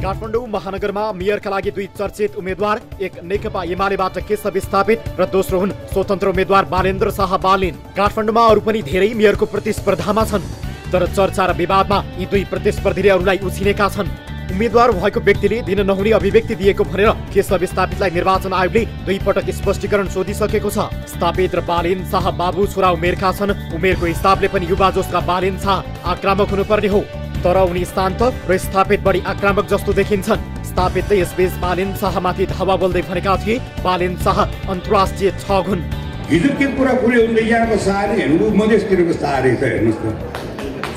काठमाडौँ महानगरमा मेयरका लागि दुई चर्चित उम्मेद्वार, एक नेकपा एमालेबाट केशव स्थापित र दोस्रो हुन् स्वतन्त्र उम्मेद्वार बालेन्द्र शाह बालेन। काठमाडौँमा अरू पनि धेरै मेयरको प्रतिस्पर्धामा छन्, तर चर्चा र विवादमा यी दुई प्रतिस्पर्धीले अरूलाई उछिनेका छन्। उम्मेद्वार भएको व्यक्तिले दिन नहुने अभिव्यक्ति दिएको भनेर केशव स्थापितलाई निर्वाचन आयोगले दुई पटक स्पष्टीकरण सोधिसकेको छ। स्थापित र बालेन शाह बाबु छोरा उमेरका छन्। उमेरको हिसाबले पनि युवा जोशका बालेन शाह आक्रामक हुनुपर्ने हो, तर उनी शान्त र स्थापित बढी आक्रामक जस्तो देखिन्छन्। स्थापितले यसबीच बालेन शाहमाथि धावा बोल्दै भनेका थिए बालेन शाह अन्तर्राष्ट्रिय ठग हुन्। हिजो के कुरा पुर्याउनु यहाँको सारे हेर्नु मधेसतिरको सारे छ। हेर्नुहोस् त,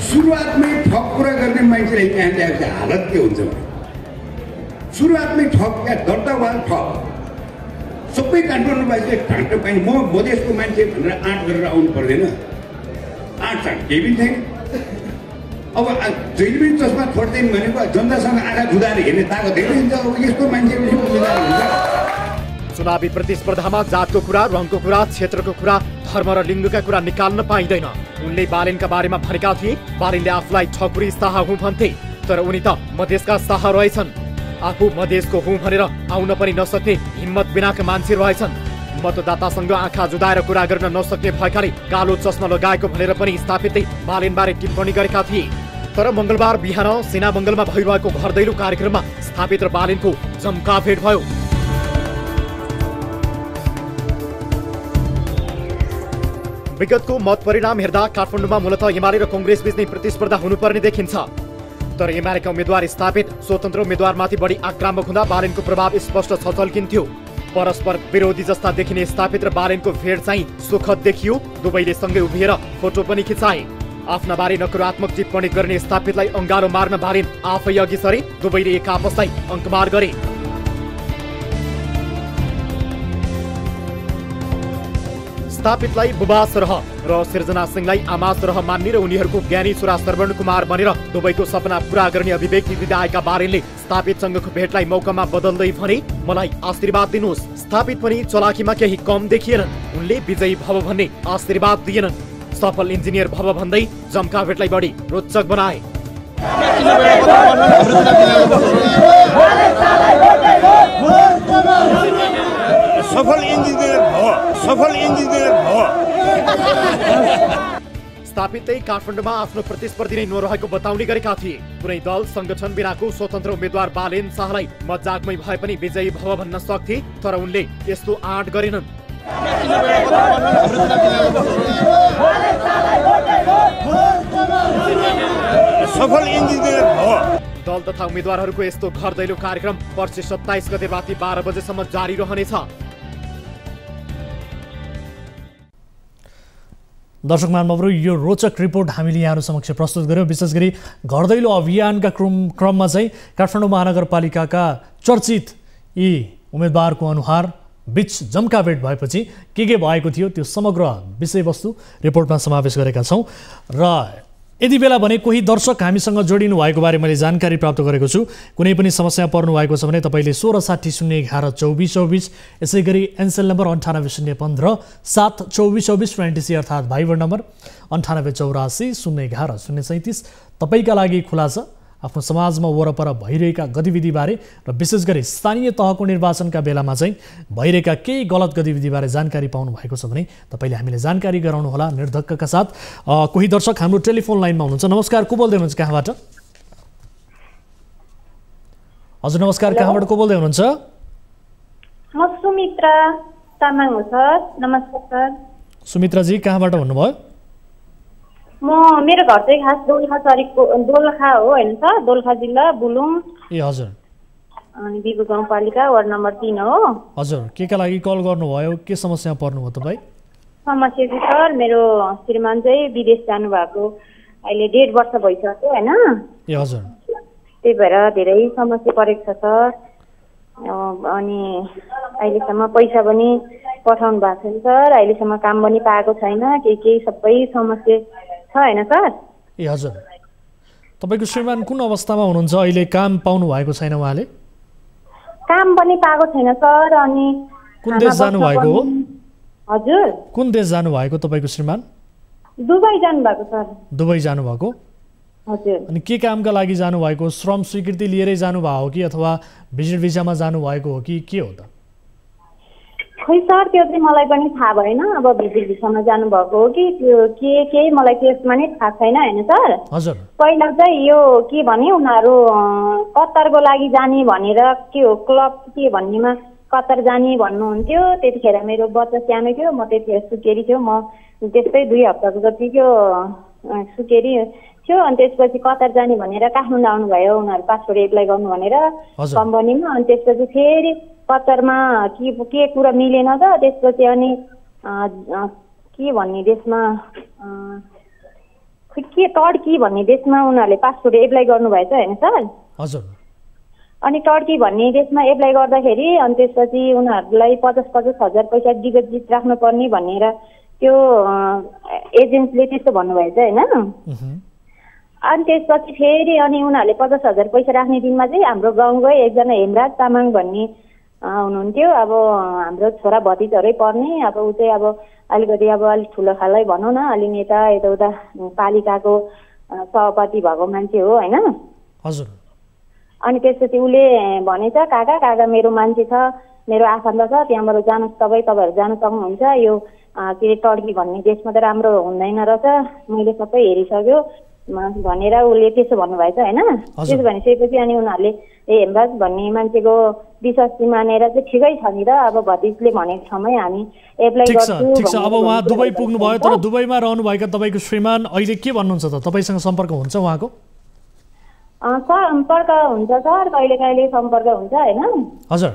सुरुवातमै ठग कुरा गर्ने मान्छेलाई त्यहाँ ल्याएको हालत के हुन्छ भने सुरुवातमै ठग, क्या दर्तावाद ठग। सबै काठमाडौँवासीले ढाँट पाइने म मधेसको मान्छे भनेर आँट गरेर आउनु पर्दैन। आँट साँट केही पनि छैन। अब जहिले पनि चस्मा छोड्दैन भनेको जनतासँग आँखा जुधाएर हेर्ने ताकत धेरै हुन्छ। अब यस्तो मान्छे चुनावी प्रतिस्पर्धामा जातको कुरा, रङको कुरा, क्षेत्रको कुरा, धर्म र लिङ्गका कुरा निकाल्न पाइँदैन। उनले बालेनका बारेमा भनेका थिए बालेनले आफूलाई ठकुरी शाह हुँ भन्थे, तर उनी त मधेसका शाह रहेछन्। आफू मधेसको हुँ भनेर आउन पनि नसक्ने हिम्मत बिनाका मान्छे रहेछन्। मतदातासँग आँखा जुदाएर कुरा गर्न नसक्ने भएकाले कालो चस्मा लगाएको भनेर पनि स्थापितले बालेनबारे टिप्पणी गरेका थिए। तर मङ्गलबार बिहान सेना मङ्गलमा भइरहेको घर दैलो कार्यक्रममा स्थापित र बालेनको जम्का भेट भयो। विगतको मत परिणाम हेर्दा काठमाडौँमा मूलतः एमाले र कङ्ग्रेस बीच नै प्रतिस्पर्धा हुनुपर्ने देखिन्छ, तर एमालेका उम्मेद्वार स्थापित स्वतन्त्र उम्मेद्वारमाथि बढी आक्रामक हुँदा बालेनको प्रभाव स्पष्ट छलकिन्थ्यो। परस्पर विरोधी जस्ता देखिने स्थापित र बालेनको भेट चाहिँ सुखद देखियो। दुवैले सँगै उभिएर फोटो पनि खिचाए। आफ्ना बारे नकारात्मक टिप्पणी गर्ने स्थापितलाई अङ्गालो मार्न बालेन आफै अघि सरे। दुवैले एक आपसलाई अङ्कमार गरे। स्थापितलाई बुबा सरह र सृजना सिंहलाई आमा सरह मान्ने र उनीहरूको ज्ञानी छोरा श्रवण कुमार बनेर दुवैको सपना पूरा गर्ने अभिव्यक्ति दिँदै आएका बालेनले स्थापितसँगको भेटलाई मौकामा बदल्दै भने मलाई आशीर्वाद दिनुहोस्। स्थापित पनि चलाखीमा केही कम देखिएनन्। उनले विजयी भव भन्ने आशीर्वाद दिएनन्। सफल इन्जिनियर भव भन्दै जम्का भेटलाई बढी रोचक बनाए। सफल इन्जिनियर भयो। स्थापितै काठमाडौँमा आफ्नो प्रतिस्पर्धी नै नरहेको बताउने गरेका थिए। कुनै दल संगठन बिनाको स्वतन्त्र उम्मेद्वार बालेन शाहलाई मजाकमै भए पनि विजयी भव भन्न सक्थे, तर उनले यस्तो आँट गरेनन्। सफल इन्जिनियर भयो। दल तथा उम्मेद्वारहरूको यस्तो घर दैलो कार्यक्रम पर्सि 27 गते राति 12 बजेसम्म जारी रहनेछ। दर्शक महानुभावहरू, यो रोचक रिपोर्ट हामीले यहाँहरू समक्ष प्रस्तुत गर्यौँ। विशेष गरी घर दैलो अभियानका क्रममा चाहिँ काठमाडौँ महानगरपालिकाका चर्चित यी उम्मेदवारको अनुहार बीच जम्काभेट भएपछि के भएको थियो त्यो समग्र विषयवस्तु रिपोर्टमा समावेश गरेका छौँ। र यति बेला भने कोही दर्शक हामीसँग जोडिनु भएको बारे मैले जानकारी प्राप्त गरेको छु। कुनै पनि समस्या पर्नु भएको छ भने तपाईँले 1660 011 2424, यसै गरी एनसेल नम्बर 98 015 7 2424 र एनटिसी अर्थात् भाइबर नम्बर 98 84 011 037 तपाईँका लागि खुला छ। आफ्नो समाजमा वरपर भइरहेका गतिविधिबारे र विशेष गरी स्थानीय तहको निर्वाचनका बेलामा चाहिँ भइरहेका केही गलत गतिविधिबारे जानकारी पाउनु भएको छ भने तपाईँले हामीले जानकारी गराउनुहोला निर्धक्कका साथ। कोही दर्शक हाम्रो टेलिफोन लाइनमा हुनुहुन्छ। नमस्कार, को बोल्दै हुनुहुन्छ, कहाँबाट? हजुर नमस्कार, कहाँबाट को बोल्दै हुनुहुन्छ? म सुमित्रा तामाङ हो सर। नमस्कार सर। सुमित्राजी कहाँबाट भन्नुभयो? मेरो घर चाहिँ खास दोलखा हो होइन सर, दोलखा जिल्ला बुलुङ। ए हजुर। अनि बिबु गाउँपालिका वार्ड नम्बर 3 हो। हजुर, केका लागि कल गर्नुभयो, के समस्यामा पर्नुभयो तपाईँ? समस्या चाहिँ सर, मेरो श्रीमान चाहिँ विदेश जानुभएको अहिले 1.5 वर्ष भइसक्यो होइन। ए हजुर। त्यही भएर धेरै समस्या परेको छ सर। अनि अहिलेसम्म पैसा पनि पठाउनु भएको छैन सर, अहिलेसम्म काम पनि पाएको छैन, केही सबै समस्या छ होइन सर। ए हजुर। तपाईँको श्रीमान कुन अवस्थामा हुनुहुन्छ अहिले? काम पाउनु भएको छैन उहाँले? काम पनि पाएको छैन सर। अनि कुन देश जानुभएको हो? हजुर, कुन देश जानुभएको तपाईँको श्रीमान? दुबई जानुभएको सर। दुबई जानुभएको? हजुर। अनि के कामका लागि जानुभएको? श्रम स्वीकृति लिएरै जानुभएको हो कि अथवा भिजिट भिसामा जानुभएको हो कि के हो त? खै सर, त्यो चाहिँ मलाई पनि थाहा भएन। अब भिजिट भिसामा जानुभएको हो कि त्यो के मलाई त्यसमा नै थाहा छैन होइन सर। हजुर। पहिला चाहिँ यो के भने उनीहरू कतारको लागि जाने भनेर के हो क्लब के भन्नेमा कतार जाने भन्नुहुन्थ्यो। त्यतिखेर मेरो बच्चा सानो थियो, म त्यतिखेर सुकेरी थियो। म त्यस्तै 2 हप्ताको जतिको सुकेरी थियो। अनि त्यसपछि कतार जाने भनेर काठमाडौँ आउनुभयो उनीहरू पासपोर्ट एप्लाई गर्नु भनेर कम्पनीमा। अनि त्यसपछि फेरि कतारमा के कुरा मिलेन त। त्यसपछि अनि के भन्ने देशमा के टर्की भन्ने देशमा उनीहरूले पासपोर्ट एप्लाई गर्नुभएछ होइन सर। हजुर। अनि टर्की भन्ने देशमा एप्लाई गर्दाखेरि अनि त्यसपछि उनीहरूलाई 50-50 हजार पैसा डिपोजिट राख्नुपर्ने भनेर त्यो एजेन्टले त्यस्तो भन्नुभएछ होइन। अनि त्यसपछि फेरि अनि उनीहरूले 50 हजार पैसा राख्ने दिनमा चाहिँ हाम्रो गाउँकै एकजना हेमराज तामाङ भन्ने हुनुहुन्थ्यो। अब हाम्रो छोरा भतिजहरै पर्ने। अब ऊ चाहिँ अब अलिकति अब अलिक ठुलो खालै भनौँ न, अलि नेता यताउता पालिकाको सभापति भएको मान्छे हो होइन। हजुर। अनि त्यसपछि उसले भनेछ काका मेरो मान्छे छ, मेरो आफन्त छ, त्यहाँबाट जानुहोस् तपाईँहरू जान सक्नुहुन्छ। यो के टर्की भन्ने देशमा त राम्रो हुँदैन रहेछ, मैले सबै हेरिसक्यो भनेर उसले त्यसो भन्नुभएछ होइन। त्यसो भनिसकेपछि अनि उनीहरूले हेमराज भन्ने मान्छेको विश्वास मानेर चाहिँ ठिकै छ नि त, अब भतिजले भनेको ठाउँमै हामी एप्लाई गर्छौँ। ठिक छ। अब उहाँ दुबई पुग्नुभयो, तर दुबईमा रहनुभएका तपाईँको श्रीमान अहिले के भन्नुहुन्छ त? तपाईँसँग सम्पर्क हुन्छ उहाँको? सम्पर्क हुन्छ सर, कहिले कहिले सम्पर्क हुन्छ होइन। हजुर।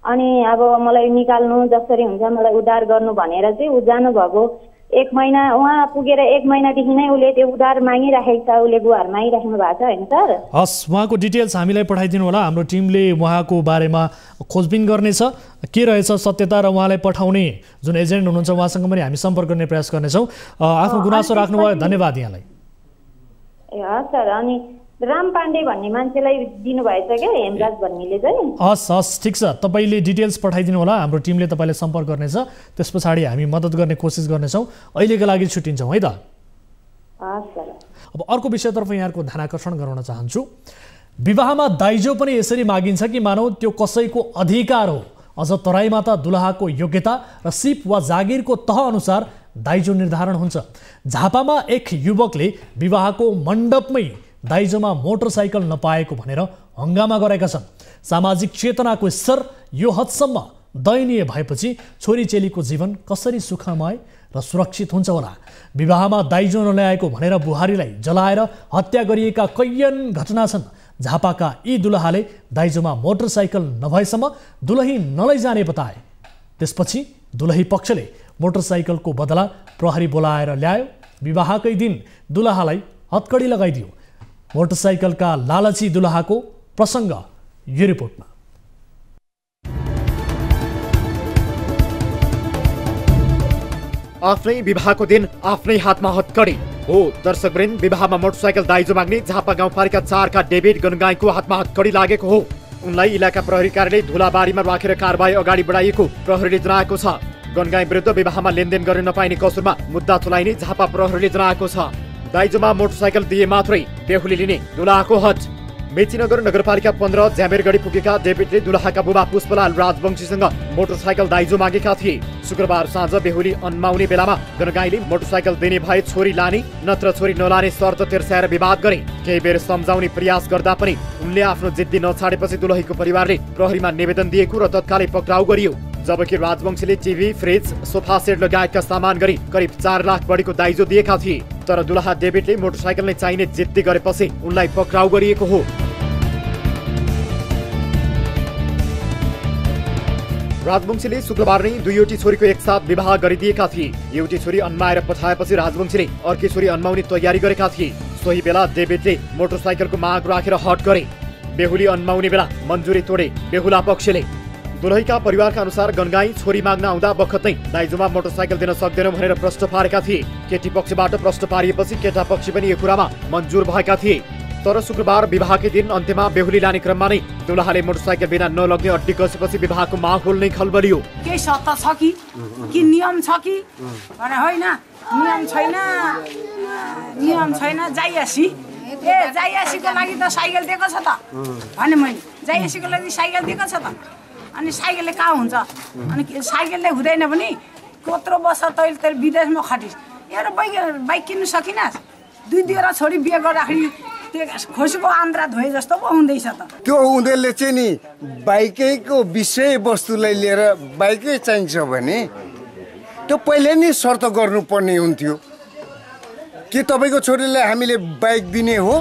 अनि अब मलाई निकाल्नु जसरी हुन्छ मलाई उद्धार गर्नु भनेर चाहिँ ऊ जानुभएको 1 महिना उहाँ पुगेर 1 महिनादेखि नै उसले त्यो उधार मागिराखेको छ, उसले गुहार मागिराख्नु भएको छ होइन सर। हस्, उहाँको डिटेल्स हामीलाई पठाइदिनु होला। हाम्रो टिमले उहाँको बारेमा खोजबिन गर्नेछ, के रहेछ सत्यता, र उहाँलाई पठाउने जुन एजेन्ट हुनुहुन्छ उहाँसँग पनि हामी सम्पर्क गर्ने प्रयास गर्नेछौँ। आफ्नो गुनासो राख्नुभयो, धन्यवाद यहाँलाई। ए हस् सर। अनि राम पाण्डे भन्ने मान्छेलाई दिनुभएछ क्या हेमराज भन्नेले चाहिँ? हस् ठिक छ, तपाईँले डिटेल्स पठाइदिनु होला, हाम्रो टिमले तपाईँलाई सम्पर्क गर्नेछ, त्यस पछाडि हामी मद्दत गर्ने कोसिस गर्नेछौँ। अहिलेको लागि छुट्टिन्छौँ है त। हस् सर। अब अर्को विषयतर्फ यहाँको ध्यान आकर्षण गराउन चाहन्छु। विवाहमा दाइजो पनि यसरी मागिन्छ कि मानौ त्यो कसैको अधिकार हो, अझ तराईमा त दुलहाको योग्यता र सिप वा जागिरको तह अनुसार दाइजो निर्धारण हुन्छ। झापामा एक युवकले विवाहको मण्डपमै दाइजोमा मोटरसाइकल नपाएको भनेर हङ्गामा गरेका छन्। सामाजिक चेतनाको स्तर यो हदसम्म दयनीय भएपछि छोरी चेलीको जीवन कसरी सुखमय र सुरक्षित हुन्छ होला? विवाहमा दाइजो नल्याएको भनेर बुहारीलाई जलाएर हत्या गरिएका कैयन घटना छन्। झापाका यी दुलहाले दाइजोमा मोटरसाइकल नभएसम्म दुलही नलैजाने बताए। त्यसपछि दुलही पक्षले मोटरसाइकलको बदला प्रहरी बोलाएर ल्यायो। विवाहकै दिन दुलहालाई हत्कडी लगाइदियो। मोटरसाइकलका लालची दुलहाको प्रसङ्ग यो रिपोर्टमा। आफ्नै विवाहको दिन आफ्नै हातमा हत्कडी हो। दर्शकवृन्द, विवाहमा मोटरसाइकल दाइजो माग्ने झापा गाउँपालिका 4 का डेभिड गनगाईको हातमा हत्कडी लागेको हो। उनलाई इलाका प्रहरी कार्यालय धुलाबारीमा राखेर कारबाही अगाडि बढाइएको प्रहरीले जनाएको छ। गनगाई विरुद्ध विवाहमा लेनदेन गर्न नपाइने कसुरमा मुद्दा चलाइने झापा प्रहरीले जनाएको छ। दाइजोमा मोटरसाइकल दिए मात्रै बेहुली लिने दुलहाको हट। मेचीनगर नगरपालिका 15 ज्यामेरगढी पुगेका डेभिडले दुलहाका बुबा पुष्पलाल राजवंशीसँग मोटरसाइकल दाइजो मागेका थिए। शुक्रबार साँझ बेहुली अन्माउने बेलामा गनगाईले मोटरसाइकल दिने भए छोरी लाने नत्र छोरी नलाने शर्त तिर्स्याएर विवाद गरे। केही बेर सम्झाउने प्रयास गर्दा पनि उनले आफ्नो जिद्दी नछाडेपछि दुलहीको परिवारले प्रहरीमा निवेदन दिएको र तत्कालै पक्राउ गरियो। जबकि राजवंशीले टिभी, फ्रिज, सोफा सेट लगायतका सामान गरी करिब 4 लाख बढीको दाइजो दिएका थिए। तर दुलहा डेभिडले मोटरसाइकल नै चाहिने जिद्दी गरेपछि उनलाई पक्राउ गरिएको हो। राजवंशीले शुक्रबार नै दुईवटी छोरीको एकसाथ विवाह गरिदिएका थिए। एउटी छोरी अन्माएर पठाएपछि राजवंशीले अर्की छोरी अन्माउने तयारी गरेका थिए। सोही बेला डेभिडले मोटरसाइकलको माग राखेर हट गरे। बेहुली अन्माउने बेला मन्जुरी तोडे बेहुला पक्षले। दुलहीका परिवारका अनुसार गनगाई छोरी माग्न आउँदा बखत नै दाइजोमा मोटरसाइकल दिन सक्दैनौ भनेर प्रश्न पारेका थिए। केटी पक्षबाट प्रश्न पारिएपछि केटा पक्ष पनि यो कुरामा मन्जुर भएका थिए। तर शुक्रबार विवाहकै दिन अन्त्यमा बेहुली लाने क्रममा नै दुलहाले मोटरसाइकल बिना नलग्ने अड्डी कसेपछि विवाहको माहौल नै खलबलियो। केही सत्ता छ कि नियम छ कि भने होइन, नियम छैन जाइयासी। जाइयासीको लागि त साइकल दिएको छ त भने मैले जाइयासीको लागि साइकल दिएको छ त। अनि साइकलले कहाँ हुन्छ? अनि साइकलले हुँदैन भने कत्रो वर्ष तैँले विदेशमा खटिस् एउटा बाइक किन्नु सकिनस्? 2-2 छोरी बिहे गर्दाखेरि खोसेको आन्द्रा धोए जस्तो पो हुँदैछ त। त्यो उनीहरूले चाहिँ नि बाइकैको विषय वस्तुलाई लिएर बाइकै चाहिन्छ भने त्यो पहिले नै शर्त गर्नुपर्ने हुन्थ्यो। के तपाईँको छोरीलाई हामीले बाइक दिने हो?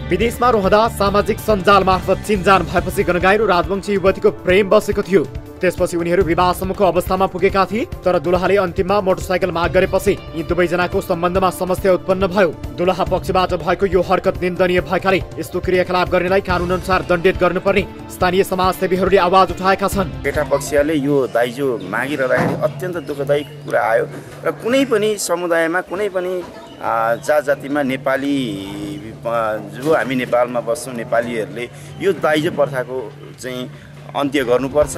विदेशमा रहँदा सामाजिक सञ्जाल मार्फत चिनजान भएपछि गनगाई र राजवंशी युवतीको प्रेम बसेको थियो। त्यसपछि उनीहरू विवाहसम्मको अवस्थामा पुगेका थिए। तर दुलहाले अन्तिममा मोटरसाइकल माग गरेपछि यी दुवैजनाको सम्बन्धमा समस्या उत्पन्न भयो। दुलहा पक्षबाट भएको यो हरकत निन्दनीय भएकाले यस्तो क्रियाकलाप गर्नेलाई कानुन अनुसार दण्डित गर्नुपर्ने स्थानीय समाजसेवीहरूले आवाज उठाएका छन्। केटा पक्षले यो दाइजो मागिरहँदाखेरि अत्यन्त दुःखदायी कुरा आयो र कुनै पनि समुदायमा कुनै पनि जातिमा नेपाली जो हामी नेपालमा बस्छौँ नेपालीहरूले यो दाइजो प्रथाको चाहिँ अन्त्य गर्नुपर्छ।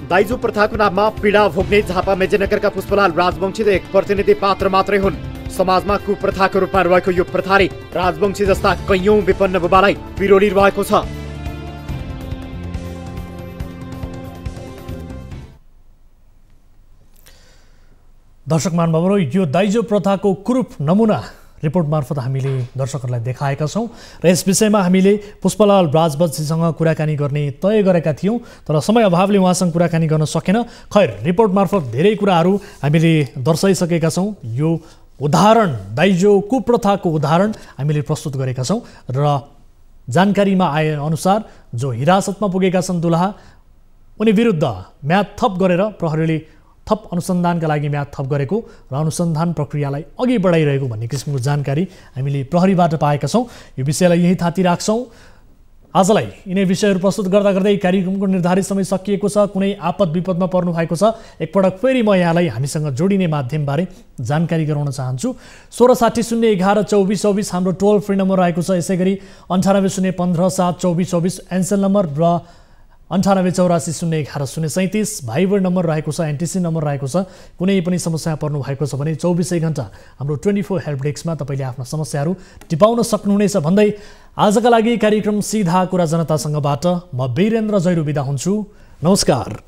दाइजो प्रथाको नाममा पीडा भोग्ने झापा मेचीनगरका पुष्पलाल राजवंशी त एक प्रतिनिधि पात्र मात्रै हुन्। समाजमा कुप्रथाको रूपमा रहेको यो प्रथाले राजवंशी जस्ता कैयौं विपन्न बुबालाई पिरोलिरहेको छ। दर्शक महानुभावहरू, यो दाइजो प्रथाको कुरूप नमुना रिपोर्ट मार्फत हामीले दर्शकहरूलाई देखाएका छौँ र यस विषयमा हामीले पुष्पलाल राजवंशीसँग कुराकानी गर्ने तय गरेका थियौँ, तर समय अभावले उहाँसँग कुराकानी गर्न सकेन। खैर, रिपोर्ट मार्फत धेरै कुराहरू हामीले दर्शाइसकेका छौँ। यो उदाहरण, दाइजो कुप्रथाको उदाहरण हामीले प्रस्तुत गरेका छौँ र जानकारीमा आए अनुसार जो हिरासतमा पुगेका छन् दुलहा, उनी विरुद्ध म्याद थप गरेर प्रहरीले थप अनुसन्धानका लागि म्याद थप गरेको र अनुसन्धान प्रक्रियालाई अघि बढाइरहेको भन्ने किसिमको जानकारी हामीले प्रहरीबाट पाएका छौँ। यो विषयलाई यही थाती राख्छौँ। आजलाई यिनै विषयहरू प्रस्तुत गर्दा गर्दै कार्यक्रमको निर्धारित समय सकिएको छ। कुनै आपद विपदमा पर्नु भएको छ, एकपटक फेरि म यहाँलाई हामीसँग जोडिने माध्यमबारे जानकारी गराउन चाहन्छु। 1660 011 2424 हाम्रो टोल फ्री नम्बर रहेको छ। यसै गरी 98 015 7 2424 एनसेल नम्बर र 98 84 011 037 भाइबर नम्बर रहेको छ, एनटिसी नम्बर रहेको छ। कुनै पनि समस्या पर्नु भएको छ भने 24 घण्टा हाम्रो 24 हेल्प डेस्कमा तपाईँले आफ्ना समस्याहरू टिपाउन सक्नुहुनेछ भन्दै आजका लागि कार्यक्रम सीधा कुरा जनतासँगबाट म वीरेन्द्र जैरू बिदा हुन्छु। नमस्कार।